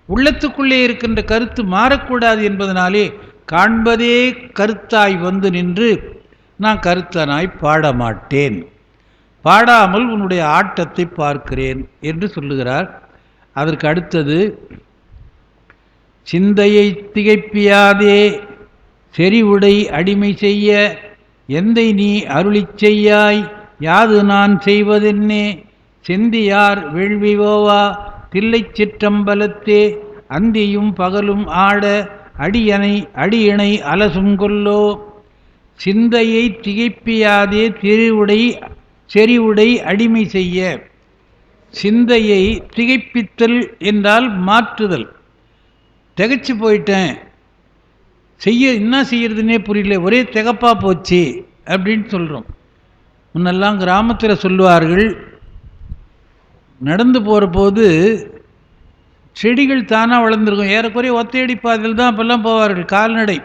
உள்ளத்துக்குள்ளே இருக்கின்ற கருத்து மாறக்கூடாது என்பதனாலே காண்பதே கருத்தாய் வந்து நின்று நான் கருத்தனாய் பாடமாட்டேன், பாடாமல் உன்னுடைய ஆட்டத்தை பார்க்கிறேன் என்று சொல்லுகிறார். அதற்கு அடுத்தது, சிந்தையை திகைப்பியாதே செறிவுடை அடிமை செய்ய எந்தை நீ அருளி செய்யாய் யாது நான் செய்வதென்னே, செந்தியார் வேள்விவோவா தில்லை சிற்றம்பலத்தே அந்தியும் பகலும் ஆட அடியினை அலசும் கொல்லோ. சிந்தையை திகைப்பியாதே செறிவுடை அடிமை செய்ய. சிந்தையை திகைப்பித்தல் என்றால் மாற்றுதல். திகைச்சு போயிட்டேன், என்ன செய்யறதுன்னே புரியல, ஒரே திகப்பா போச்சு அப்படின்னு சொல்கிறோம். முன்னெல்லாம் கிராமத்தில் சொல்லுவார்கள், நடந்து போகிற போது செடிகள் தானாக வளர்ந்துருக்கும். ஏறக்குறைய ஒத்தையடி பாதையில் தான் அப்போல்லாம் போவார்கள், கால்நடை.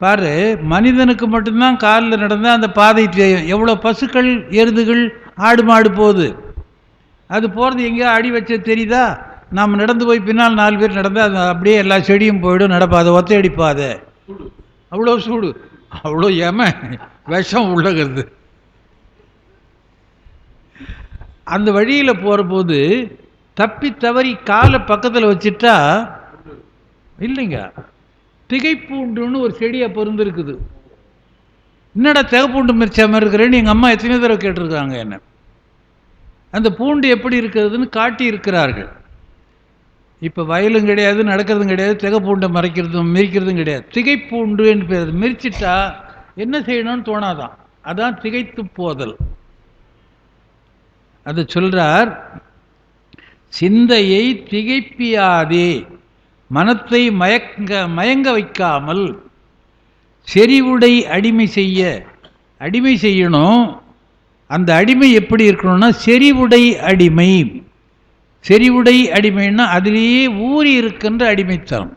பாரு, மனிதனுக்கு மட்டும்தான் காலில் நடந்தால் அந்த பாதை தெரியும். எவ்வளோ பசுக்கள் எருதுகள் ஆடு மாடு போகுது, அது போகிறது எங்கேயோ அடி வச்ச தெரியுதா? நாம் நடந்து போய் பின்னால் 4 பேர் நடந்தால் அது அப்படியே எல்லா செடியும் போயிடும். நடப்பாதை ஒத்தையடி பாதை, அவ்வளோ சூடு, அவ்வளோ விஷம் உள்ளகிறது. அந்த வழியில் போகிற போது தப்பி தவறி காலை பக்கத்தில் வச்சுட்டா இல்லைங்க, திகைப்பூண்டுன்னு ஒரு செடியை பொருந்திருக்குது. என்னடா திகைப்பூண்டு மிரிச்சாமல் இருக்கிறேன்னு எங்கள் அம்மா எத்தனை தடவை கேட்டிருக்காங்க என்ன. அந்த பூண்டு எப்படி இருக்கிறதுன்னு காட்டி இருக்கிறார்கள். இப்போ வயலும் கிடையாது, நடக்கிறதும் கிடையாது, திகைப்பூண்டை மிரிக்கிறதும் கிடையாது. திகைப்பூண்டுன்னு பேர். மிரிச்சிட்டா என்ன செய்யணும்னு தோணாதான், அதான் திகைத்து போதல். அது சொல்றார், சிந்தையை திகைப்பியாதே, மனத்தை மயங்க வைக்காமல் செறிவுடை அடிமை செய்யணும். அந்த அடிமை எப்படி இருக்கணும்னா செறிவுடை அடிமை. செறிவுடை அடிமைன்னா அதிலேயே ஊறி இருக்கின்ற அடிமைத்தனம்.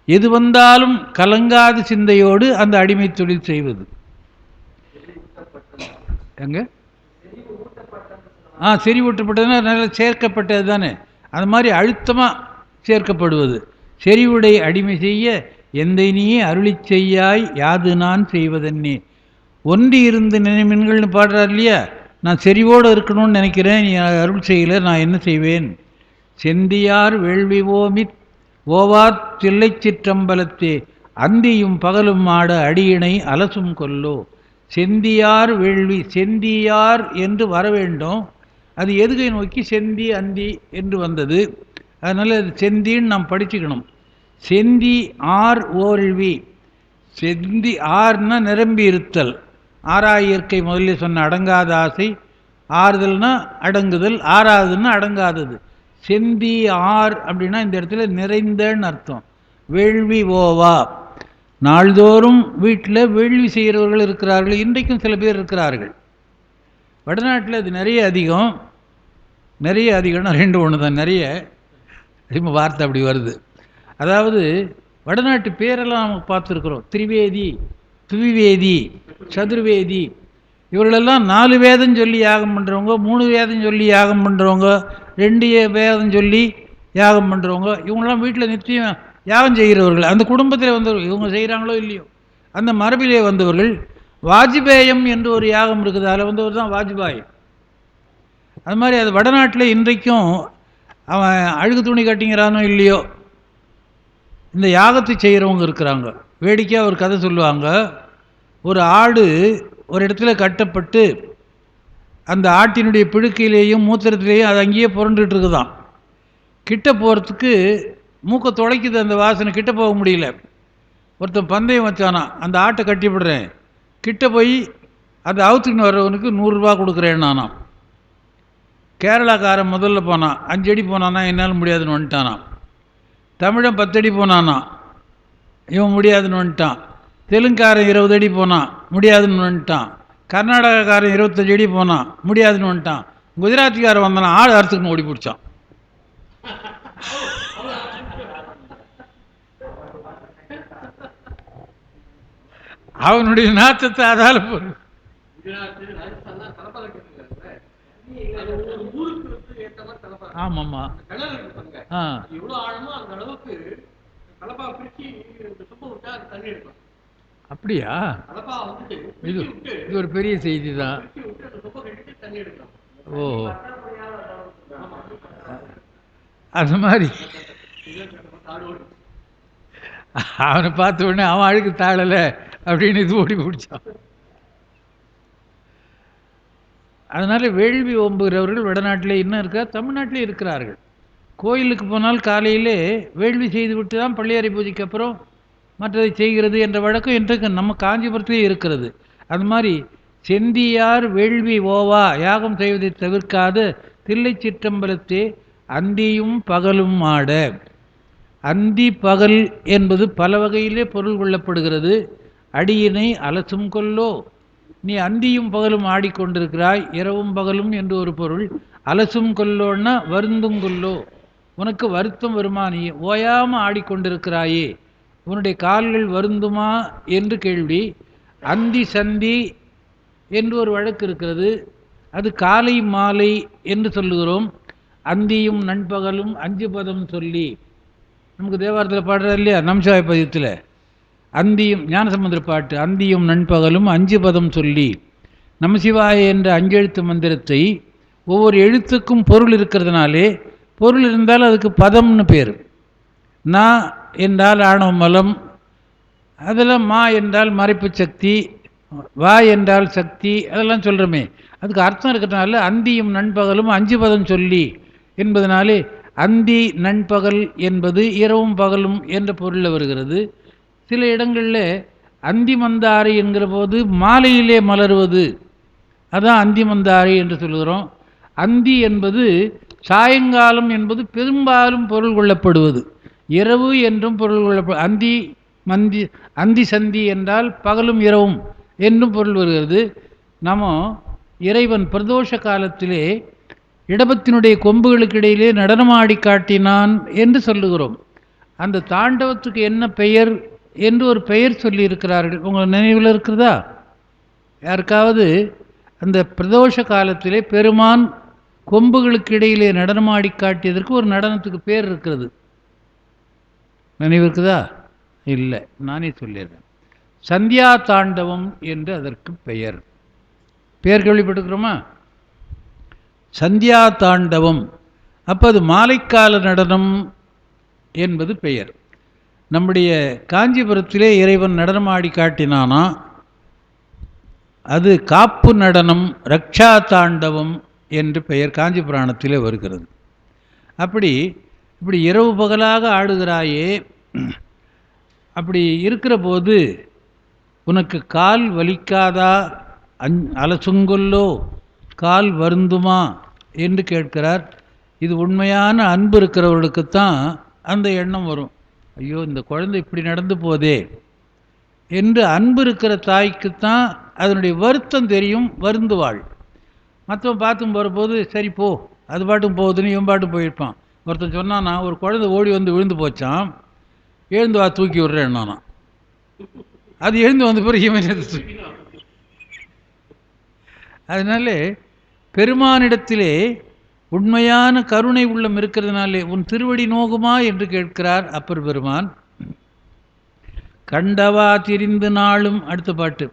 எது வந்தாலும் கலங்காத சிந்தையோடு அந்த அடிமை தொழில் செய்வது. எங்க செறிவூட்டப்பட்டதுன்னா நல்லா சேர்க்கப்பட்டது தானே, அது மாதிரி அழுத்தமாக சேர்க்கப்படுவது. செறிவுடை அடிமை செய்ய எந்தை நீயே அருளி செய்யாய் யாது நான் செய்வதென்னே. ஒன்றி இருந்து நினைமின்கள்னு பாடுறார் இல்லையா, நான் செறிவோடு இருக்கணும்னு நினைக்கிறேன், நீ அருள் செய்யலை, நான் என்ன செய்வேன். செந்தியார் வேள்வி ஓவா தில்லை சிற்றம்பலத்தே அந்தியும் பகலும் ஆட அடியினை அலசும் கொல்லோ. செந்தியார் வேள்வி, செந்தியார் என்று வர வேண்டும். அது எதுகை நோக்கி செந்தி அந்தி என்று வந்தது, அதனால் அது செந்தின்னு நாம் படிச்சுக்கணும். செந்தி ஆர் ஓல்வி. செந்தி ஆர்னா நிரம்பி இருத்தல். ஆறாய் இயற்கை முதல்ல சொன்ன அடங்காத ஆசை, ஆறுதல்னா அடங்குதல், ஆறாவதுன்னா அடங்காதது. செந்தி ஆர் அப்படின்னா இந்த இடத்துல நிறைந்தன்னு அர்த்தம். வேள்வி ஓவா, நாள்தோறும் வீட்டில் வேள்வி செய்கிறவர்கள் இருக்கிறார்கள். இன்றைக்கும் சில பேர் இருக்கிறார்கள். வடநாட்டில் அது நிறைய அதிகம்னா 2 1 தான். நிறைய வார்த்தை அப்படி வருது. அதாவது வடநாட்டு பேரெல்லாம் நம்ம பார்த்துருக்குறோம். திரிவேதி, துவிவேதி, சதுர்வேதி, இவர்களெல்லாம் 4 வேதம் சொல்லி யாகம் பண்ணுறவங்க, 3 வேதம் சொல்லி யாகம் பண்ணுறவங்க, 2 வேதம் சொல்லி யாகம் பண்ணுறவங்க. இவங்களாம் வீட்டில் நிச்சயம் யாகம் செய்கிறவர்கள், அந்த குடும்பத்தில் வந்தவர்கள், இவங்க செய்கிறாங்களோ இல்லையோ அந்த மரபிலே வந்தவர்கள். வாஜ்பேயம் என்று ஒரு யாகம் இருக்குது, அதில் வந்தவர் தான் வாஜ்பாய். அது மாதிரி அது வடநாட்டில் இன்றைக்கும் அவன் அழுகு துணி கட்டிங்கிறானோ இல்லையோ இந்த யாகத்தை செய்கிறவங்க இருக்கிறாங்க. வேடிக்கையாக ஒரு கதை சொல்லுவாங்க. ஒரு ஆடு ஒரு இடத்துல கட்டப்பட்டு அந்த ஆட்டினுடைய பிழுக்கையிலேயும் மூத்திரத்திலேயும் அது அங்கேயே புரண்டுட்டு இருக்குதான். கிட்ட போகிறதுக்கு மூக்கை துடைக்குது, அந்த வாசனை, கிட்ட போக முடியல. ஒருத்தன் பந்தயம் வச்சானா, அந்த ஆட்டை கட்டி விடுறேன், கிட்ட போய் அந்த அவுத்துக்குன்னு வர்றவனுக்கு 100 ரூபா கொடுக்குறேன் நானாம். கேரளாக்காரன் முதல்ல போனான், 5 அடி போனானா, என்னால் முடியாதுன்னு வந்துட்டானா. தமிழன் 10 அடி போனானா, இவன் முடியாதுன்னு வந்துட்டான். தெலுங்காரன் 20 அடி போனான், முடியாதுன்னு வந்துட்டான். கர்நாடகாக்காரன் 25 அடி போனான், முடியாதுன்னு வந்துட்டான். குஜராத்திக்காரன் வந்தானா, ஆடு அறுத்துக்குன்னு ஓடி பிடிச்சான். அவனுடைய நாட்டத்தை அதால போடு. ஆமாம்மா. அப்படியா? இது இது ஒரு பெரிய செய்தி தான். ஓ, அது மாதிரி அவனை பார்த்த உடனே அவன் அழுக்கு தாழலை அப்படின்னு இது ஓடி பிடிச்சான். அதனால் வேள்வி ஓம்புகிறவர்கள் வடநாட்டிலே இன்னும் இருக்கிறார், தமிழ்நாட்டிலே இருக்கிறார்கள். கோயிலுக்கு போனால் காலையிலே வேள்வி செய்து விட்டு தான் பள்ளியறை பூஜைக்கு அப்புறம் மற்றதை செய்கிறது என்ற வழக்கம் இன்றைக்கு நம்ம காஞ்சிபுரத்திலே இருக்கிறது. அது மாதிரி செந்தியார் வேள்வி ஓவா யாகம் செய்வதை தவிர்க்காத தில்லை சிற்றம்பலத்தே அந்தியும் பகலும் ஆட. அந்தி பகல் என்பது பல வகையிலே பொருள் கொள்ளப்படுகிறது. அடியினை அலசும் கொல்லோ, நீ அந்தியும் பகலும் ஆடிக்கொண்டிருக்கிறாய், இரவும் பகலும் என்று ஒரு பொருள். அலசும் கொல்லோன்னா வருந்தும் கொல்லோ, உனக்கு வருத்தம் வருமா, நீ ஓயாமல் ஆடிக்கொண்டிருக்கிறாயே, உன்னுடைய கால்கள் வருந்துமா என்று கேள்வி. அந்தி சந்தி என்று ஒரு வழக்கு இருக்கிறது, அது காலை மாலை என்று சொல்லுகிறோம். அந்தியும் நண்பகலும் 5 பதம் சொல்லி நமக்கு தேவாரத்தில் பாடுறாரு இல்லையா, நம்சாய பதியத்தில். அந்தியும் ஞானசம்பந்தர் பாட்டு, அந்தியும் நண்பகலும் 5 பதம் சொல்லி. நமசிவாய என்ற 5 எழுத்து மந்திரத்தை ஒவ்வொரு எழுத்துக்கும் பொருள் இருக்கிறதுனாலே, பொருள் இருந்தால் அதுக்கு பதம்னு பேர். நா என்றால் ஆணவ மலம், அதெல்லாம் மா என்றால் மறைப்பு சக்தி, வா என்றால் சக்தி, அதெல்லாம் சொல்கிறோமே, அதுக்கு அர்த்தம் இருக்கிறதுனால அந்தியும் நண்பகலும் 5 பதம் சொல்லி என்பதனாலே அந்தி நண்பகல் என்பது இரவும் பகலும் என்ற பொருளில் வருகிறது. சில இடங்களில் அந்தி மந்தாரை என்கிற போது மாலையிலே மலருவது, அதான் அந்தி மந்தாரை என்று சொல்கிறோம். அந்தி என்பது சாயங்காலம் என்பது பெரும்பாலும் பொருள் கொள்ளப்படுவது, இரவு என்றும் பொருள் கொள்ளப்படு. அந்தி மந்தி அந்தி சந்தி என்றால் பகலும் இரவும் என்றும் பொருள் வருகிறது. நம்ம இறைவன் பிரதோஷ காலத்திலே இடபத்தினுடைய கொம்புகளுக்கு இடையிலே நடனமாடி காட்டினான் என்று சொல்லுகிறோம். அந்த தாண்டவத்துக்கு என்ன பெயர் என்று ஒரு பெயர் சொல்லி இருக்கிறார்கள், உங்கள் நினைவில் இருக்கிறதா? யாருக்காவது அந்த பிரதோஷ காலத்திலே பெருமான் கொம்புகளுக்கு இடையிலே நடனமாடி காட்டியதற்கு ஒரு நடனத்துக்கு பேர் இருக்கிறது, நினைவு இருக்குதா? இல்லை, நானே சொல்லிடுறேன். சந்தியா தாண்டவம் என்று அதற்கு பெயர். பெயர் கேள்விப்பட்டுக்கிறோமா? சந்தியா தாண்டவம். அப்போ அது மாலைக்கால நடனம் என்பது பெயர். நம்முடைய காஞ்சிபுரத்திலே இறைவன் நடனமாடி காட்டினானா, அது காப்பு நடனம், ரக்ஷா தாண்டவம் என்று பெயர் காஞ்சி புராணத்திலே வருகிறது. இப்படி இரவு பகலாக ஆடுகிறாயே, அப்படி இருக்கிற போது உனக்கு கால் வலிக்காதா, அலசுங்கொல்லோ, கால் வருந்துமா என்று கேட்கிறார். இது உண்மையான அன்பு இருக்கிறவர்களுக்குத்தான் அந்த எண்ணம் வரும். ஐயோ, இந்த குழந்தை இப்படி நடந்து போதே என்று அன்பு இருக்கிற தாய்க்குத்தான் அதனுடைய வருத்தம் தெரியும், வருந்துவாள். மற்றவன் பார்த்தும் போகிற போது சரி போ, அது பாட்டும் போகுதுன்னு இவன் பாட்டும் போயிருப்பான். ஒருத்தன் சொன்னான்னா, ஒரு குழந்தை ஓடி வந்து விழுந்து போச்சான், எழுந்து வா தூக்கி விடுறேன் நானா. அது எழுந்து வந்த பிறகு இவன் தூக்கி. அதனால பெருமானிடத்திலே உண்மையான கருணை உள்ளம் இருக்கிறதுனாலே உன் திருவடி நோகுமா என்று கேட்கிறார் அப்பர் பெருமான். கண்டவா திரிந்து நாளும், அடுத்த பாட்டு,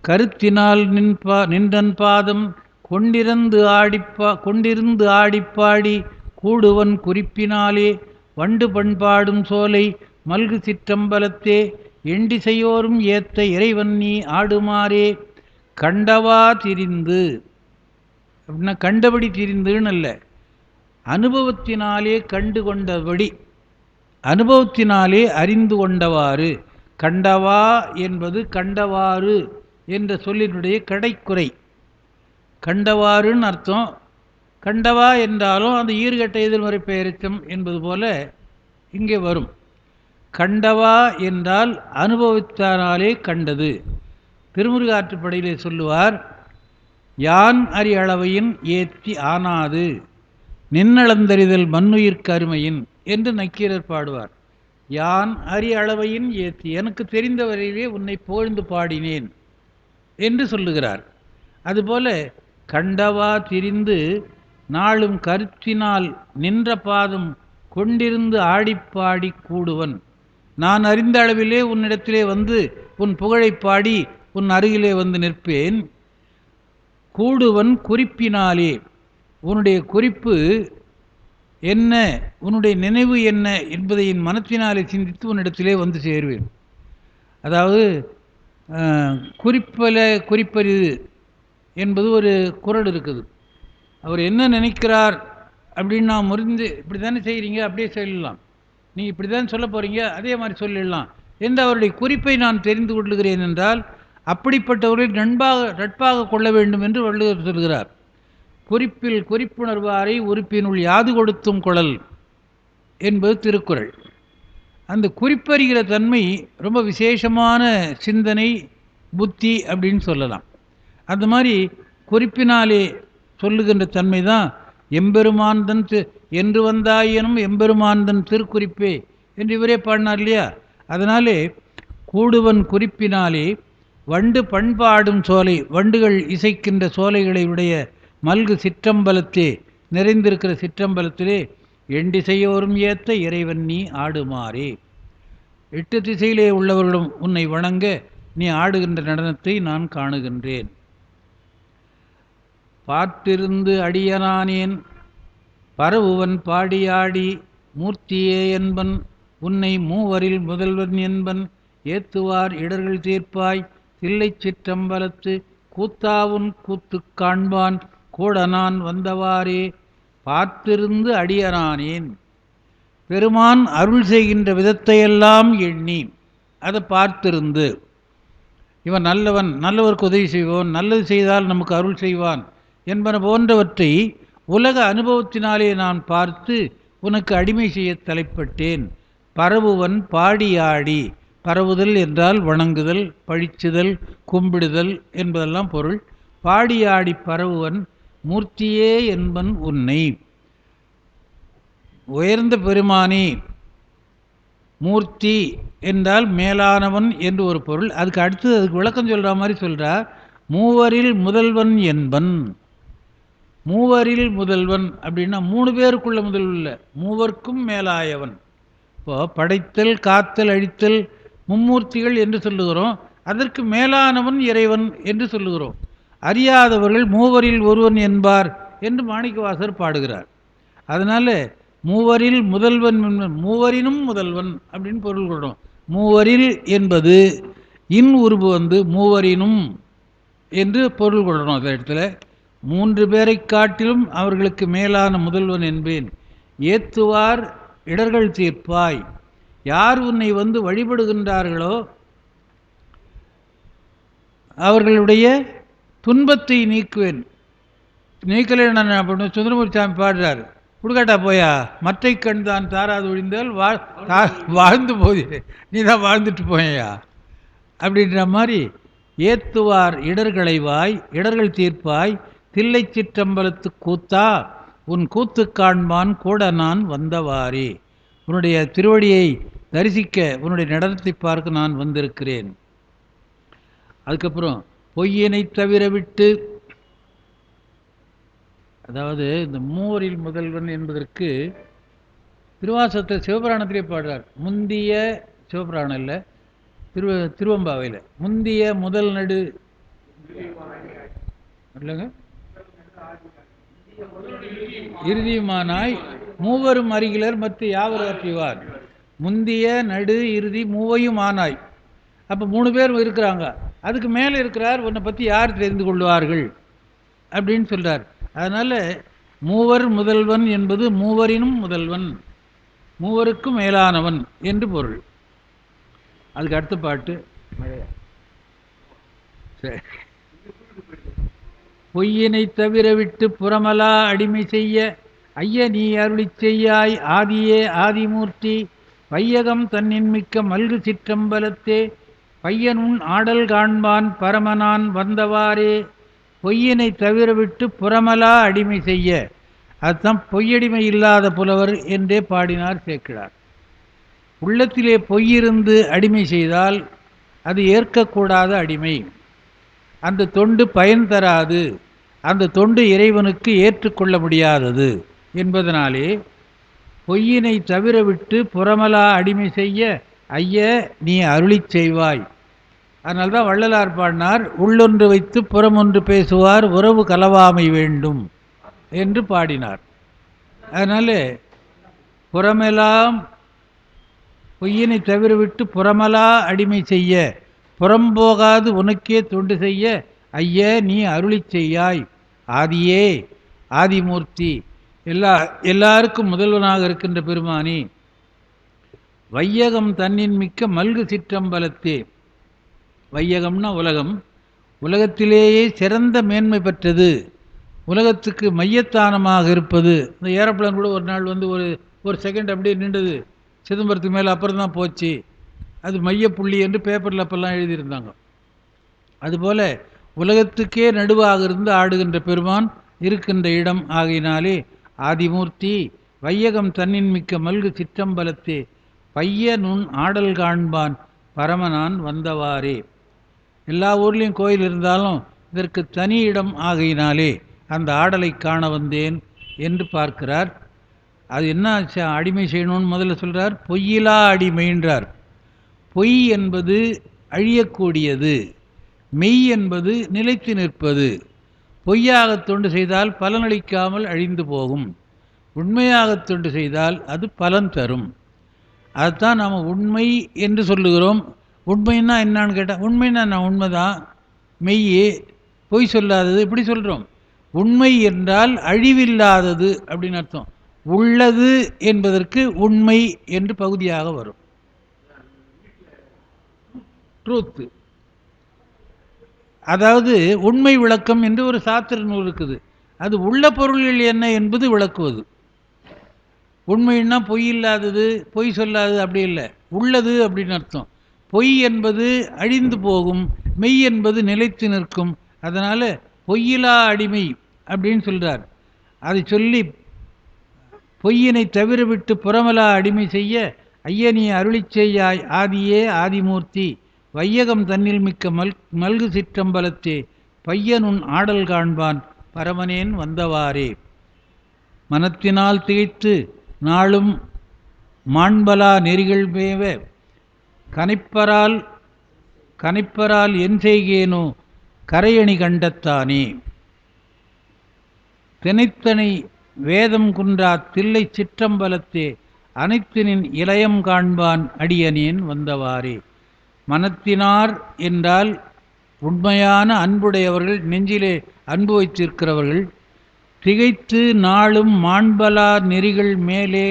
கருத்தினால் நின்றன் பாதம் கொண்டிருந்து ஆடிப்பாடி கூடுவன் குறிப்பினாலே வண்டு பண்பாடும் சோலை மல்கு சிற்றம்பலத்தே எண்டிசையோரும் ஏத்த இறைவன் நீ ஆடுமாறே. கண்டவா திரிந்து அப்படின்னா கண்டபடி திரிந்துன்னு அல்ல, அனுபவத்தினாலே கண்டு கொண்டபடி, அனுபவத்தினாலே அறிந்து கொண்டவாறு. கண்டவா என்பது கண்டவாறு என்ற சொல்லினுடைய கடைக்குறை. கண்டவாறுன்னு அர்த்தம். கண்டவா என்றாலும் அந்த ஈறுகட்ட எதிர்மறை பெயரிச்சம் என்பது போல இங்கே வரும். கண்டவா என்றால் அனுபவித்தானாலே கண்டது. திருமுருகாற்றுப்படையிலே சொல்லுவார், யான் அறி அளவையின் ஏத்தி ஆனாது நின்னளந்தறிதல் மண்ணுயிர்க்கு அருமையின் என்று நக்கீரர் பாடுவார். யான் அறி அளவையின் ஏத்தி, எனக்கு தெரிந்தவரையிலே உன்னை புகழ்ந்து பாடினேன் என்று சொல்லுகிறார். அதுபோல கண்டவா திரிந்து நாளும் கருத்தினால் நின்ற பாதம் கொண்டிருந்து ஆடிப்பாடி கூடுவன், நான் அறிந்த அளவிலே உன்னிடத்திலே வந்து உன் புகழை பாடி உன் அருகிலே வந்து நிற்பேன். கூடுவன் குறிப்பினாலே, உன்னுடைய குறிப்பு என்ன, உன்னுடைய நினைவு என்ன என்பதை என் மனத்தினாலே சிந்தித்து உன்னிடத்திலே வந்து சேருவேன். அதாவது குறிப்பறிது என்பது ஒரு குறள் இருக்குது. அவர் என்ன நினைக்கிறார் அப்படின்னு நான் முறிந்து, இப்படி தானே செய்கிறீங்க அப்படியே சொல்லலாம், நீ இப்படி தான் சொல்ல போகிறீங்க அதே மாதிரி சொல்லிடலாம் என்று அவருடைய குறிப்பை நான் தெரிந்து கொள்ளுகிறேன் என்றால் அப்படிப்பட்டவர்களை நட்பாக கொள்ள வேண்டும் என்று வள்ளுவர் சொல்கிறார். குறிப்பில் குறிப்புணர்வாரை உறுப்பினுள் யாது கொடுத்தும் குழல் என்பது திருக்குறள். அந்த குறிப்பறிகிற தன்மை ரொம்ப விசேஷமான சிந்தனை புத்தி அப்படின்னு சொல்லலாம். அந்த மாதிரி குறிப்பினாலே சொல்லுகின்ற தன்மை தான் எம்பெருமான்தன் என்று வந்தாயனும் எம்பெருமான்தன் திருக்குறிப்பே என்று இவரே பாடினார் இல்லையா. அதனாலே கூடுவன் குறிப்பினாலே வண்டு பண்பாடும் சோலை, வண்டுகள் இசைக்கின்ற சோலைகளை உடைய மல்கு சிற்றம்பலத்தே, நிறைந்திருக்கிற சிற்றம்பலத்திலே எண்டிசையோரும் ஏத்த இறைவன் நீ ஆடுமாறே. 8 திசையிலே உள்ளவர்களும் உன்னை வணங்க நீ ஆடுகின்ற நடனத்தை நான் காணுகின்றேன். பார்த்திருந்து அடியனானேன் பரவுவன் பாடியாடி மூர்த்தியே என்பன், உன்னை மூவரில் முதல்வன் என்பன், ஏத்துவார் இடர்கள் தீர்ப்பாய் தில்லை சிற்றம்பலத்து கூத்தாவுன் கூத்து காண்பான் கூட நான் வந்தவாறே. பார்த்திருந்து அடியனானேன், பெருமான் அருள் செய்கின்ற விதத்தையெல்லாம் எண்ணி அதை பார்த்திருந்து, இவன் நல்லவன், நல்லவருக்கு உதவி செய்வான், நல்லது செய்தால் நமக்கு அருள் செய்வான் என்பன போன்றவற்றை உலக அனுபவத்தினாலே நான் பார்த்து உனக்கு அடிமை செய்ய தலைப்பட்டேன். பரவுவன் பாடியாடி, பரவுதல் என்றால் வணங்குதல், பழிச்சுதல், கும்பிடுதல் என்பதெல்லாம் பொருள். பாடியாடி பரவுவன் மூர்த்தியே என்பன் உன்னை, உயர்ந்த பெருமானே. மூர்த்தி என்றால் மேலானவன் என்று ஒரு பொருள். அதுக்கு அடுத்தது அதுக்கு விளக்கம் சொல்கிற மாதிரி சொல்கிறார். மூவரில் முதல்வன் என்பன். மூவரில் முதல்வன் அப்படின்னா 3 பேருக்குள்ள முதல்வன் இல்லை, மூவர்க்கும் மேலாயவன். இப்போ படைத்தல், காத்தல், அழித்தல் மும்மூர்த்திகள் என்று சொல்லுகிறோம். அதற்கு மேலானவன் இறைவன் என்று சொல்லுகிறோம். அறியாதவர்கள் மூவரில் ஒருவன் என்பார் என்று மாணிக்கவாசர் பாடுகிறார். அதனால் மூவரில் முதல்வன், மூவரினும் முதல்வன் அப்படின்னு பொருள் கொள்கிறோம். மூவரில் என்பது இன் உருவு வந்து மூவரினும் என்று பொருள் கொள்ளணும். அந்த இடத்துல 3 பேரை காட்டிலும் அவர்களுக்கு மேலான முதல்வன் என்பேன். ஏத்துவார் இடர்கள் தீர்ப்பாய், யார் உன்னை வந்து வழிபடுகின்றார்களோ அவர்களுடைய துன்பத்தை நீக்குவேன். நீக்கலே நான் அப்படின்னு சுந்தரமூர்த்தி சாமி பாடுறார். குடுக்காட்டா போயா, மற்றை கண் தான் தாராது ஒழிந்தால் வாழ்ந்து போதே, நீ தான் வாழ்ந்துட்டு போயா அப்படின்ற மாதிரி. ஏத்துவார் இடர்களைவாய், இடர்கள் தீர்ப்பாய் தில்லை சிற்றம்பலத்து கூத்தா உன் கூத்து காண்பான் கூட நான் வந்தவாறே. உன்னுடைய திருவடியை தரிசிக்க, உன்னுடைய நடனத்தை பார்க்க நான் வந்திருக்கிறேன். அதுக்கப்புறம் பொய்யினை தவிர விட்டு அதாவது இந்த மூவரில் முதல்வன் என்பதற்கு திருவாசகத்தை சிவபுராணத்திலே பாடுறார். முந்திய சிவபுராணம் இல்லை, திருவம்பாவையில் முந்திய முதல் நடு இல்லைங்க, இறுதியுமானாய் மூவரும் அருகிலர் மற்ற யாவர் ஆற்றிவார். முந்திய நடு இறுதி மூவையும் ஆனாய். அப்போ 3 பேர் இருக்கிறாங்க, அதுக்கு மேலே இருக்கிறார், உன்னை பற்றி யார் தெரிந்து கொள்வார்கள் அப்படின்னு சொல்கிறார். அதனால் மூவர் முதல்வன் என்பது மூவரினும் முதல்வன், மூவருக்கும் மேலானவன் என்று பொருள். அதுக்கு அடுத்த பாட்டு பொய்யினை தவிர விட்டு புறமலா அடிமை செய்ய ஐய நீ அருளி செய்யாய் ஆதியே ஆதிமூர்த்தி வையகம் தன்னின் மிக்க மல்கு சிற்றம்பலத்தே பையனுன் ஆடல் காண்பான் பரமனான் வந்தவாறே. பொய்யினை தவிர விட்டு புறமலா அடிமை செய்ய, அதுதான் பொய்யடிமை இல்லாத புலவர் என்றே பாடினார் சேக்கிழார். உள்ளத்திலே பொய்யிருந்து அடிமை செய்தால் அது ஏற்கக்கூடாத அடிமை, அந்த தொண்டு பயன் தராது, அந்த தொண்டு இறைவனுக்கு ஏற்றுக்கொள்ள முடியாதது என்பதனாலே பொய்யினை தவிர விட்டு புறமலா அடிமை செய்ய ஐய நீ அருளி செய்வாய். அதனால்தான் வள்ளலார் பாடினார், உள்ளொன்று வைத்து புறமொன்று பேசுவார் உறவு கலவாமை வேண்டும் என்று பாடினார். அதனால் புறமெல்லாம் பொய்யினை தவிர விட்டு புறமலா அடிமை செய்ய, புறம்போகாது உனக்கே தொண்டு செய்ய ஐய நீ அருளி செய்யாய் ஆதியே ஆதிமூர்த்தி, எல்லாருக்கும் முதல்வனாக இருக்கின்ற பெருமானி, வையகம் தன்னின் மிக்க மல்கு சிற்றம்பலத்தே. வையகம்னா உலகம், உலகத்திலேயே சிறந்த மேன்மை பெற்றது, உலகத்துக்கு மையத்தானமாக இருப்பது. இந்த ஏரோப்ளேன் கூட ஒரு நாள் வந்து ஒரு செகண்ட் அப்படியே நின்றது சிதம்பரத்துக்கு மேலே, அப்புறம் தான் போச்சு, அது மையப்புள்ளி என்று பேப்பரில் அப்பெல்லாம் எழுதியிருந்தாங்க. அதுபோல் உலகத்துக்கே நடுவாக இருந்து ஆடுகின்ற பெருமான் இருக்கின்ற இடம் ஆகையினாலே ஆதிமூர்த்தி வையகம் தன்னின் மிக்க மல்கு சிற்றம்பலத்தே பைய நுண் ஆடல் காண்பான் பரமனான் வந்தவாறே. எல்லா ஊர்லேயும் கோயில் இருந்தாலும் இதற்கு தனி இடம் ஆகையினாலே அந்த ஆடலை காண வந்தேன் என்று பார்க்கிறார். அது என்ன அடிமை செய்யணும்னு முதல்ல சொல்கிறார், பொய்யிலா அடிமைன்றார். பொய் என்பது அழியக்கூடியது, மெய் என்பது நிலைத்து நிற்பது. பொய்யாக தொண்டு செய்தால் பலனளிக்காமல் அழிந்து போகும், உண்மையாக தொண்டு செய்தால் அது பலன் தரும். அதுதான் நாம் உண்மை என்று சொல்லுகிறோம். உண்மைன்னா என்னான்னு கேட்டால், உண்மைன்னா நான் உண்மைதான், மெய்யே, பொய் சொல்லாதது இப்படி சொல்கிறோம். உண்மை என்றால் அழிவில்லாதது அப்படின்னு அர்த்தம். உள்ளது என்பதற்கு உண்மை என்று பகுதியாக வரும். ட்ரூத்து, அதாவது உண்மை விளக்கம் என்று ஒரு சாத்திர நூல் இருக்குது, அது உள்ள பொருள்கள் என்ன என்பது விளக்குவது. உண்மைன்னா பொய் இல்லாதது, பொய் சொல்லாதது அப்படி இல்லை, உள்ளது அப்படின்னு அர்த்தம். பொய் என்பது அழிந்து போகும், மெய் என்பது நிலைத்து நிற்கும். அதனால் பொய்யிலா அடிமை அப்படின்னு சொல்கிறார். அதை சொல்லி பொய்யினை தவிர விட்டு புறமலா அடிமை செய்ய ஐயனி அருளி செய்யாய் ஆதியே ஆதிமூர்த்தி வையகம் தன்னில் மிக்க மல்கு சிற்றம்பலத்தே பையனுன் ஆடல் காண்பான் பரமனேன் வந்தவாறே. மனத்தினால் திகைத்து நாளும் மாண்பலா நெறிகள் மேவ கனைப்பரால் என் செய்கேனோ கரையணி கண்டத்தானே. தினைத்தனை வேதம் குன்றா தில்லை சிற்றம்பலத்தே அனைத்தினின் இளையம் காண்பான் அடியனேன் வந்தவாறே. மனத்தினார் என்றால் உண்மையான அன்புடையவர்கள், நெஞ்சிலே அன்பு வைத்திருக்கிறவர்கள். திகைத்து நாளும் மாண்பலா நெறிகள் மேலே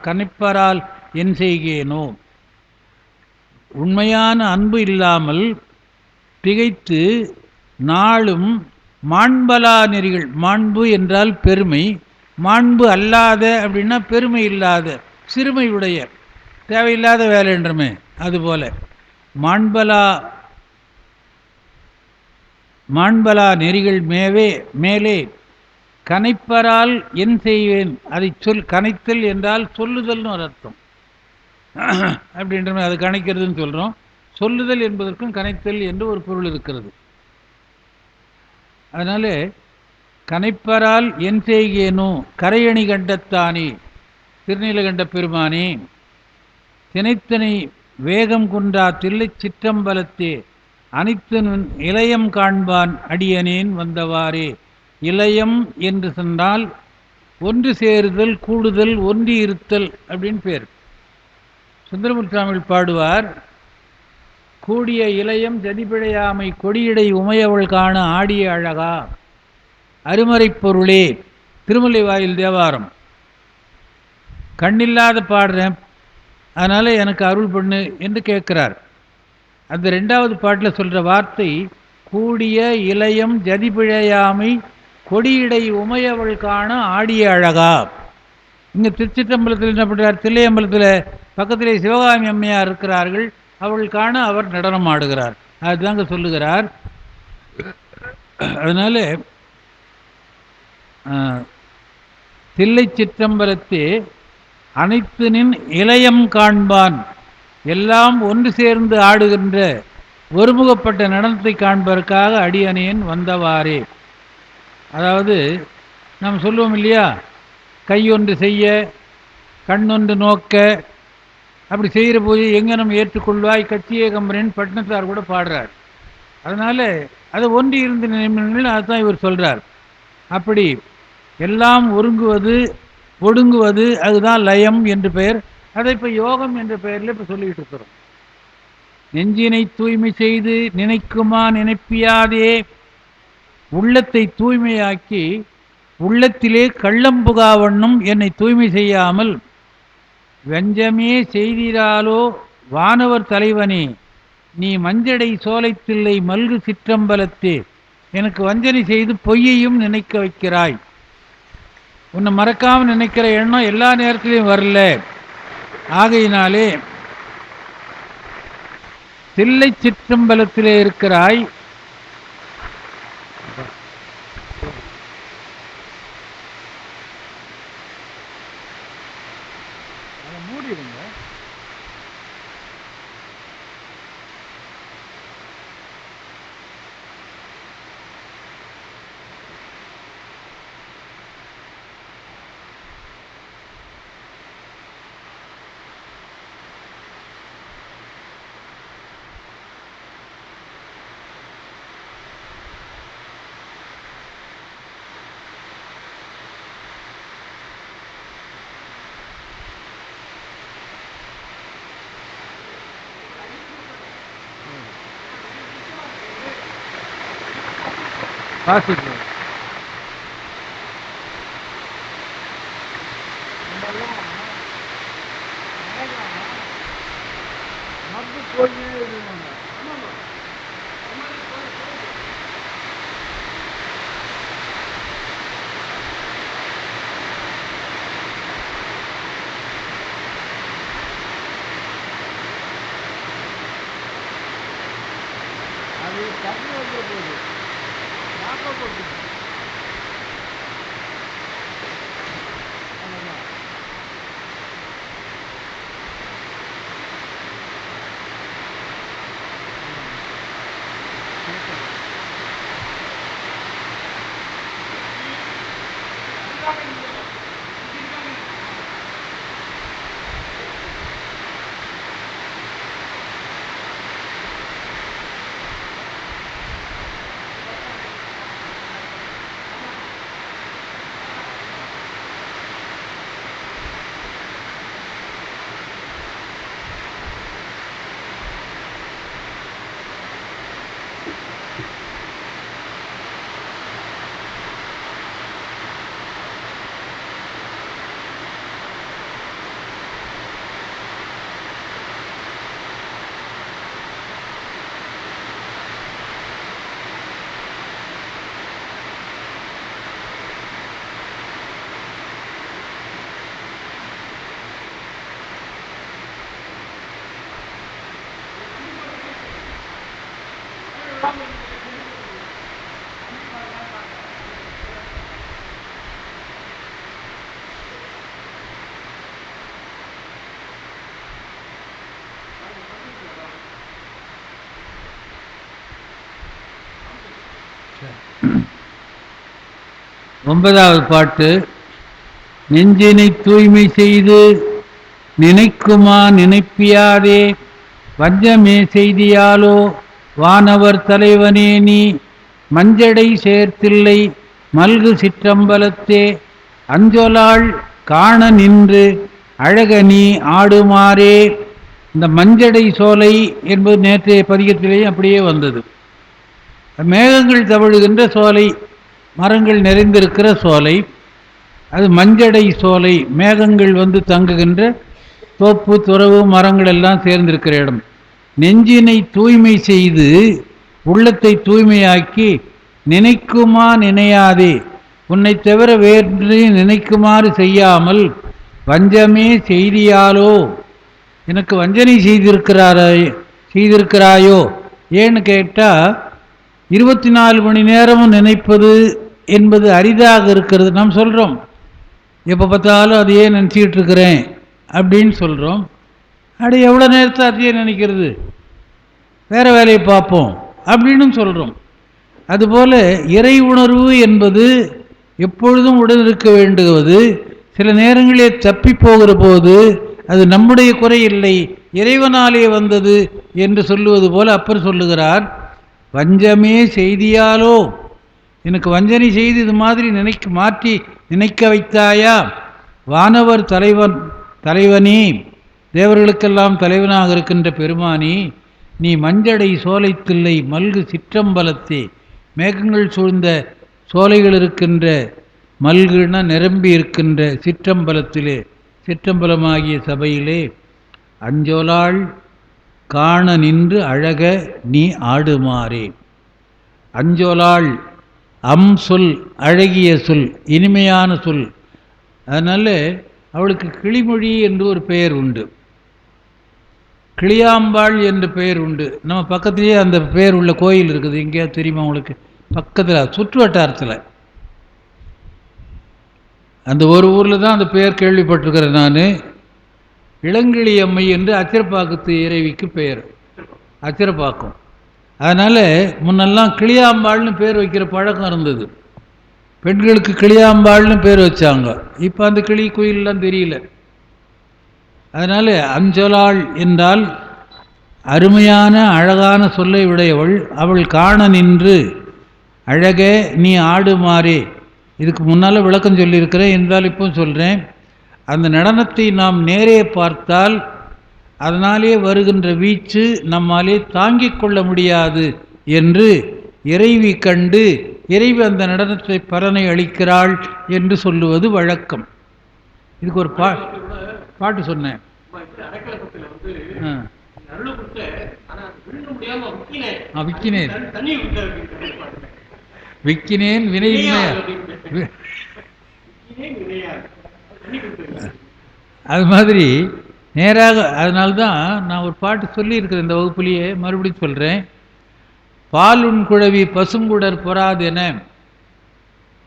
கனைப்பரால் என் செய்கேனோ. உண்மையான அன்பு இல்லாமல் திகைத்து நாளும் மாண்பலா நெறிகள், மாண்பு என்றால் பெருமை, மாண்பு அல்லாத அப்படின்னா பெருமை இல்லாத, சிறுமையுடைய, தேவையில்லாத வேலைன்றமே, அதுபோல மாண்பலா நெறிகள் மேலே கனைப்பரால் என் செய்வேன். அதை கனைத்தல் என்றால் சொல்லுதல்னு ஒரு அர்த்தம் அப்படின்றமே, அது கணைக்கிறதுன்னு சொல்கிறோம். சொல்லுதல் என்பதற்கும் கனைத்தல் என்று ஒரு பொருள் இருக்கிறது. அதனால் கனைப்பரால் என் செய்கேனோ கரையணி கண்டத்தானே திருநீலகண்ட பெருமானே தினைத்தனை வேகம் குன்றா தில்லைச் சிற்றம்பலத்தே அனைத்து இளையம் காண்பான் அடியனேன் வந்தவாறே. இளையம் என்று சொன்னால் ஒன்று சேருதல், கூடுதல், ஒன்றி இருத்தல் அப்படின்னு பேர். சுந்தரமுற்றாமிழ் பாடுவார், கூடிய இளையம் ஜதிபிழையாமை கொடியடை உமையவள் காண ஆடிய அழகா அருமறைப் பொருளே. திருமலை வாயில் தேவாரம். கண்ணில்லாத பாடுறேன், அதனால் எனக்கு அருள் பண்ணு என்று கேட்குறார். அந்த ரெண்டாவது பாட்டில் சொல்கிற வார்த்தை கூடிய இளையம் ஜதிபிழையாமை கொடியடை உமையவள் காண ஆடிய அழகா. இங்கே திருச்சிற்றம்பலத்தில் என்ன பண்ணுறார், தில்லையம்பலத்தில் பக்கத்திலே சிவகாமி அம்மையார் இருக்கிறார்கள், அவள் காண அவர் நடனம் ஆடுகிறார். அதுதாங்க சொல்லுகிறார். அதனால் தில்லை சிற்றம்பலத்தே அனைத்து நின் இளையம் காண்பான், எல்லாம் ஒன்று சேர்ந்து ஆடுகின்ற ஒருமுகப்பட்ட நடனத்தை காண்பதற்காக அடியனேன் வந்தவாறே. அதாவது நாம் சொல்லுவோம் இல்லையா, கையொன்று செய்ய கண்ணொன்று நோக்க, அப்படி செய்கிற போது எங்கனம் ஏற்றுக்கொள்வாய் கட்சியே கம்பரன் பட்டினத்தார் கூட பாடுறார். அதனால் அதை ஒன்றி இருந்து நினைவுகள் அதுதான் இவர் சொல்கிறார். அப்படி எல்லாம் ஒருங்குவது ஒடுங்குவது அதுதான் லயம் என்று பெயர். அதை இப்போ யோகம் என்ற பெயரில் இப்போ சொல்லிக்கிட்டு இருக்கிறோம். நெஞ்சினை தூய்மை செய்து நினைக்குமா நினைப்பியாதே, உள்ளத்தை தூய்மையாக்கி உள்ளத்திலே கள்ளம்புகாவண்ணும் என்னை தூய்மை செய்யாமல் வெஞ்சமே செய்திராலோ வானவர் தலைவனே, நீ மஞ்சடை சோலைத்தில்லை மல்கு சிற்றம்பலத்தே எனக்கு வஞ்சனை செய்து பொய்யையும் நினைக்க வைக்கிறாய். உன்னை மறக்காமல் நினைக்கிற எண்ணம் எல்லா நேரத்திலையும் வரல. ஆகையினாலே தில்லை சிற்றம்பலத்திலே இருக்கிறாய், மூடிடுங்க. வாசிக்கிறோம். அது தண்ணி வந்து போகுது, போட்டு 9வது பாட்டு. நெஞ்சினை தூய்மை செய்து நினைக்குமா நினைப்பியாதே, வஞ்சமே செய்தியாலோ வானவர் தலைவனே நீ, மஞ்சடை சேர்த்தில்லை மல்கு சிற்றம்பலத்தே, அஞ்சொலாள் காண நின்று அழக நீ ஆடுமாறே. இந்த மஞ்சடை சோலை என்பது நேற்றைய பதிகத்திலேயே அப்படியே வந்தது. மேகங்கள் தவழுகின்ற சோலை, மரங்கள் நிறைந்திருக்கிற சோலை, அது மஞ்சடை சோலை. மேகங்கள் வந்து தங்குகின்ற தோப்பு துறவு மரங்கள் எல்லாம் சேர்ந்திருக்கிற இடம். நெஞ்சினை தூய்மை செய்து உள்ளத்தை தூய்மையாக்கி நினைக்குமா நினையாதே, உன்னை தவிர வேறு நினைக்குமாறு செய்யாமல், வஞ்சமே செய்தியாலோ எனக்கு வஞ்சனை செய்திருக்கிறாயோ. ஏன்னு கேட்டால் 24 மணி நேரமும் நினைப்பது என்பது அரிதாக இருக்கிறது. நாம் சொல்கிறோம், எப்போ பார்த்தாலும் அதையே நினச்சிக்கிட்டு இருக்கிறேன் அப்படின்னு சொல்கிறோம். அப்படி எவ்வளோ நேரத்தை அதையே நினைக்கிறது, வேறு வேலையை பார்ப்போம் அப்படின்னு சொல்கிறோம். அதுபோல் இறை உணர்வு என்பது எப்பொழுதும் உடன் இருக்க வேண்டுவது. சில நேரங்களில் தப்பி போகிற போது அது நம்முடைய குறை இல்லை, இறைவனாலே வந்தது என்று சொல்லுவது போல அப்பர் சொல்லுகிறார், வஞ்சமே செய்தியாலோ எனக்கு வஞ்சனை செய்து இது மாதிரி மாற்றி நினைக்க வைத்தாயா. வானவர் தலைவனே, தேவர்களுக்கெல்லாம் தலைவனாக இருக்கின்ற பெருமானி, நீ மஞ்சடை சோலைத்தில்லை மல்கு சிற்றம்பலத்தே, மேகங்கள் சூழ்ந்த சோலைகள் இருக்கின்ற, மல்குன நிரம்பி இருக்கின்ற சிற்றம்பலத்திலே, சிற்றம்பலமாகிய சபையிலே, அஞ்சொலாள் காண நின்று அழக நீ ஆடுமாறே. அஞ்சொலாள், சொல், அழகிய சொல், இனிமையான சொல். அதனால் அவளுக்கு கிளிமொழி என்று ஒரு பெயர் உண்டு, கிளியாம்பாள் என்று பெயர் உண்டு. நம்ம பக்கத்துலேயே அந்த பெயர் உள்ள கோயில் இருக்குது. எங்கேயா தெரியுமா உங்களுக்கு? பக்கத்தில், சுற்று வட்டாரத்தில், அந்த ஒரு ஊரில் தான் அந்த பெயர் கேள்விப்பட்டிருக்கிறேன் நான். இளங்கிளி அம்மை என்று அச்சிரப்பாக்கத்து இறைவிக்கு பெயர், அச்சிரப்பாக்கம். அதனால் முன்னெல்லாம் கிளியாம்பாள்னு பேர் வைக்கிற பழக்கம் இருந்தது. பெண்களுக்கு கிளியாம்பாள்னு பேர் வச்சாங்க. இப்போ அந்த கிளி குயிலெலாம் தெரியல. அதனால் அஞ்சொலாள் என்றால் அருமையான அழகான சொல்லை உடையவள். அவள் காண நின்று அழக நீ ஆடுமாறே. இதுக்கு முன்னால் விளக்கம் சொல்லியிருக்கிறேன், என்றால் இப்போ சொல்கிறேன். அந்த நடனத்தை நாம் நேரே பார்த்தால் அதனாலே வருகின்ற வீச்சு நம்மாலே தாங்கிக் கொள்ள முடியாது என்று இறைவி கண்டு, இறைவி அந்த நடனத்தை பலனை அளிக்கிறாள் என்று சொல்லுவது வழக்கம். இதுக்கு ஒரு பாட்டு சொன்னேன். விக்கினேன் வினையின்மையா, அது மாதிரி நேராக. அதனால்தான் நான் ஒரு பாட்டு சொல்லியிருக்கிறேன் இந்த வகுப்புலேயே, மறுபடியும் சொல்கிறேன். பாலுண் குழவி பசுங்குடர் பொறாதென,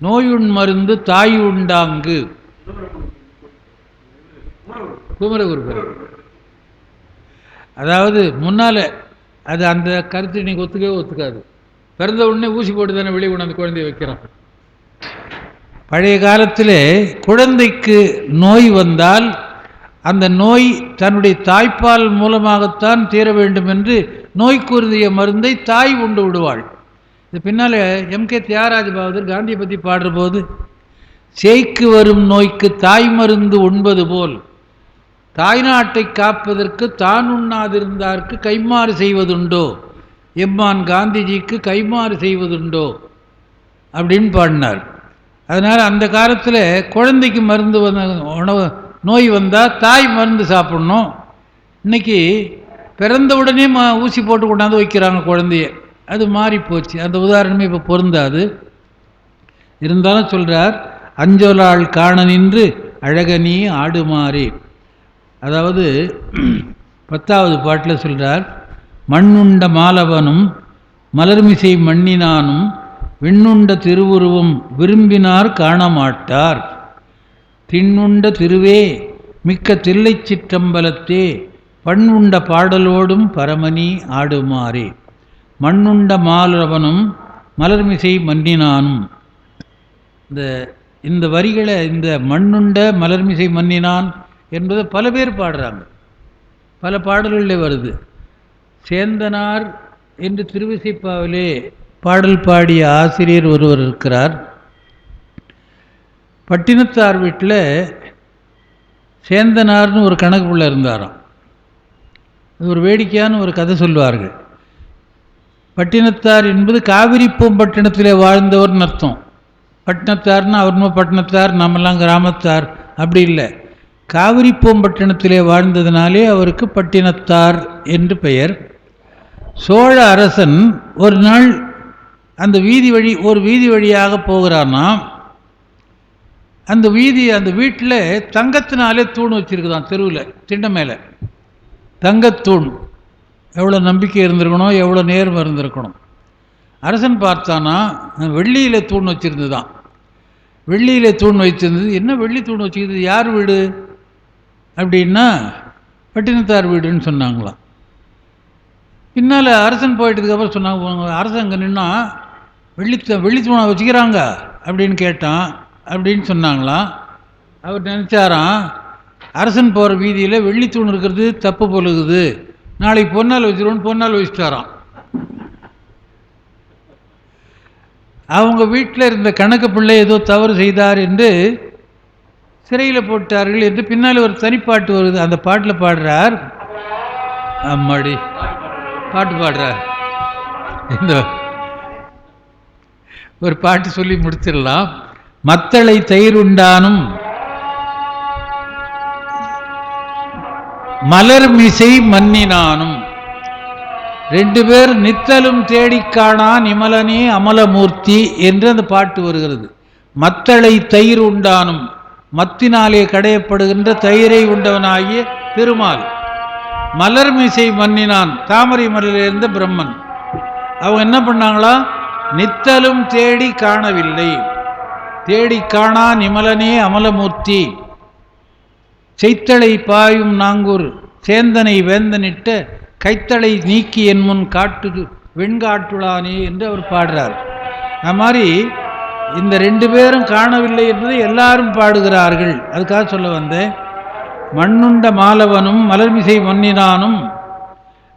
நோயுண் மருந்து தாய் உண்டாங்கு. குமரகுருபர். அதாவது முன்னால் அது அந்த கருத்து இன்னைக்கு ஒத்துக்காது. பிறந்த உடனே ஊசி போட்டு தானே வெளியே கொண்டாந்து குழந்தைய வைக்கிறோம். பழைய காலத்தில் குழந்தைக்கு நோய் வந்தால் அந்த நோய் தன்னுடைய தாய்ப்பால் மூலமாகத்தான் தீர வேண்டும் என்று நோய்க்குருதிய மருந்தை தாய் உண்டு விடுவாள். இது பின்னால் எம்.கே. தியாகராஜ பகதூர் காந்தியை பற்றி பாடுற போது, சேய்க்கு வரும் நோய்க்கு தாய் மருந்து உண்பது போல், தாய்நாட்டை காப்பதற்கு தான் உண்ணாதிருந்தார்க்கு கைமாறு செய்வதுண்டோ, எம்மான் காந்திஜிக்கு கைமாறு செய்வதுண்டோ அப்படின்னு பாடினார். அதனால் அந்த காலத்தில் குழந்தைக்கு மருந்து உணவு நோய் வந்தால் தாய் மருந்து சாப்பிட்ணும். இன்றைக்கி பிறந்த உடனே ஊசி போட்டு கொண்டாந்து வைக்கிறாங்க குழந்தைய. அது மாறி போச்சு. அந்த உதாரணமே இப்போ பொருந்தாது. இருந்தாலும் சொல்கிறார், அஞ்சொலாள் காண நின்று அழக நீ ஆடுமாறே. அதாவது 10வது பாட்டில் சொல்கிறார், மண்ணுண்ட மாலவனும் மலர்மிசை மண்ணினானும் விண்ணுண்ட திருவுருவம் விரும்பினார் காணமாட்டார். திண்ணுண்ட திருவே மிக்க தில்லை சிற்றம்பலத்தே, பண்ணுண்ட பாடலோடும் பரமணி ஆடுமாறே. மண்ணுண்ட மாலவனும் மலர்மிசை மண்ணினானும், இந்த இந்த வரிகளை இந்த மண்ணுண்ட மலர்மிசை மன்னினான் என்பதை பல பேர் பாடுறாங்க, பல பாடல்களில் வருது. சேந்தனார் என்று திருவிசைப்பாவிலே பாடல் பாடிய ஆசிரியர் ஒருவர் இருக்கிறார். பட்டினத்தார் வீட்டில் சேந்தனார்னு ஒரு கணக்கு பிள்ளை இருந்தாராம். ஒரு வேடிக்கையான ஒரு கதை சொல்வார்கள். பட்டினத்தார் என்பது காவிரி பூம்பட்டினத்திலே வாழ்ந்தவர்னு அர்த்தம். பட்டினத்தார்னா அவர்மா பட்டினத்தார், நம்மெல்லாம் கிராமத்தார் அப்படி இல்லை. காவிரி பூம்பட்டினத்திலே வாழ்ந்ததினாலே அவருக்கு பட்டினத்தார் என்று பெயர். சோழ அரசன் ஒரு நாள் அந்த வீதி வழியாக போகிறான்னா, அந்த வீட்டில் தங்கத்தினாலே தூண் வச்சுருக்குதான், தெருவில் திண்ட மேலே தங்கத்தூண். எவ்வளோ நம்பிக்கை இருந்திருக்கணும், எவ்வளோ நேர்மை இருந்திருக்கணும். அரசன் பார்த்தானா வெள்ளியில் தூண் வச்சுருந்து தான். வெள்ளியில் தூண் வைத்திருந்தது. என்ன வெள்ளி தூண் வச்சுக்கிறது, யார் வீடு அப்படின்னா பட்டினத்தார் வீடுன்னு சொன்னாங்களாம். பின்னால் அரசன் போயிட்டதுக்கப்புறம் சொன்னாங்க, அரசன் அங்கே நின்னா வெள்ளி தூணை வச்சுக்கிறாங்க அப்படின்னு கேட்டான் அப்படின்னு சொன்னாங்களாம். அவர் நினச்சாராம், அரசன் போகிற வீதியில் வெள்ளி தூண் இருக்கிறது தப்பு போலுக்குது, நாளைக்கு பொன்னால் வச்சுருவோன்னு பொன்னால் வச்சுட்டாராம். அவங்க வீட்டில் இருந்த கணக்கு பிள்ளை ஏதோ தவறு செய்தார் என்று சிறையில் போட்டார்கள் என்று பின்னால் ஒரு தனிப்பாட்டு வருது. அந்த பாட்டில் பாடுறார், அம்மாடி பாட்டு பாடுறார். இந்த ஒரு பாட்டு சொல்லி முடிச்சிடலாம். மத்தளை தயிருண்டானும் மலர்மிசை மன்னினானும், ரெண்டு பேர் நித்தலும் தேடிக்காணா நிமலனே அமலமூர்த்தி என்று அந்த பாட்டு வருகிறது. மத்தளை தயிர் உண்டானும், மத்தினாலே கடையப்படுகின்ற தயிரை உண்டவனாகிய திருமால். மலர்மிசை மன்னினான், தாமரை மலரிலிருந்த பிரம்மன். அவங்க என்ன பண்ணாங்களா, நித்தலும் தேடி காணவில்லை, தேடி காணா நிமலனே அமலமூர்த்தி. செய்த்தளை பாயும் நாங்கூர் சேந்தனை வேந்தனிட்ட கைத்தளை நீக்கி என் முன் காட்டு வெண்காட்டுளானே என்று அவர் பாடுறார். அது மாதிரி இந்த ரெண்டு பேரும் காணவில்லை என்பதை எல்லாரும் பாடுகிறார்கள். அதுக்காக சொல்ல வந்தேன். மண்ணுண்ட மாலவனும் மலர்மிசை மன்னினானும்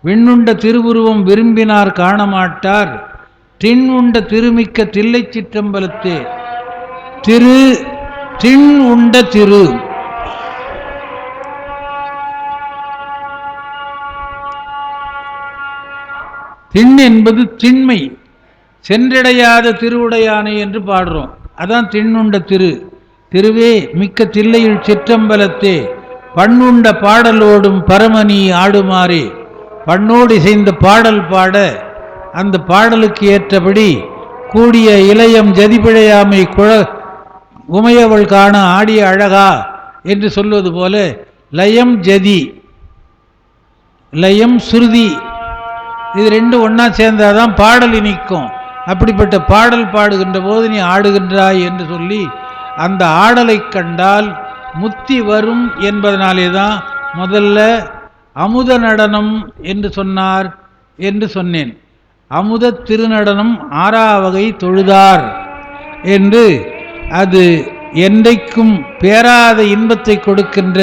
விண்ணுண்ட திருவுருவம் விரும்பினார் காணமாட்டார், திண் உண்ட திருமிக்க தில்லை சிற்றம்பலத்தே. திண் உண்ட திரு, திண் என்பது திண்மை, சென்றடையாத திருவுடையானை என்று பாடுறோம். அதான் திண்ணுண்ட திருவே மிக்க தில்லையுள் சிற்றம்பலத்தே. பண்ணுண்ட பாடலோடும் பரமணி ஆடுமாறே. பண்ணோடு இசைந்த பாடல் பாட அந்த பாடலுக்கு ஏற்றபடி கூடிய இளையம் ஜதிபிழையாமை உமையவள் காண ஆடிய அழகா என்று சொல்வது போல, லயம் ஜதி, லயம் சுருதி, இது ரெண்டும் ஒன்றா சேர்ந்தாதான் பாடல் இனிக்கும். அப்படிப்பட்ட பாடல் பாடுகின்ற போது நீ ஆடுகின்றாய் என்று சொல்லி அந்த ஆடலை கண்டால் முத்தி வரும் என்பதனாலே தான் முதல்ல அமுத நடனம் என்று சொன்னார் என்று சொன்னேன். அமுத திருநடனம் 6ஆம் வகை தொழுதார் என்று, அது என்றைக்கும் பேராத இன்பத்தை கொடுக்கின்ற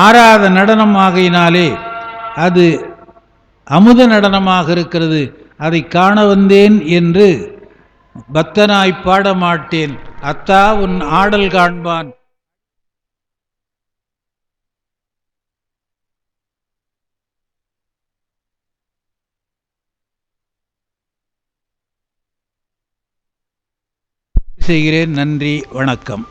ஆறாத நடனம் ஆகையினாலே அது அமுத நடனமாக இருக்கிறது. அதை காண வந்தேன் என்று பக்தனாய் பாட மாட்டேன், அத்தா உன் ஆடல் காண்பான். செய்கிறேன். நன்றி, வணக்கம்.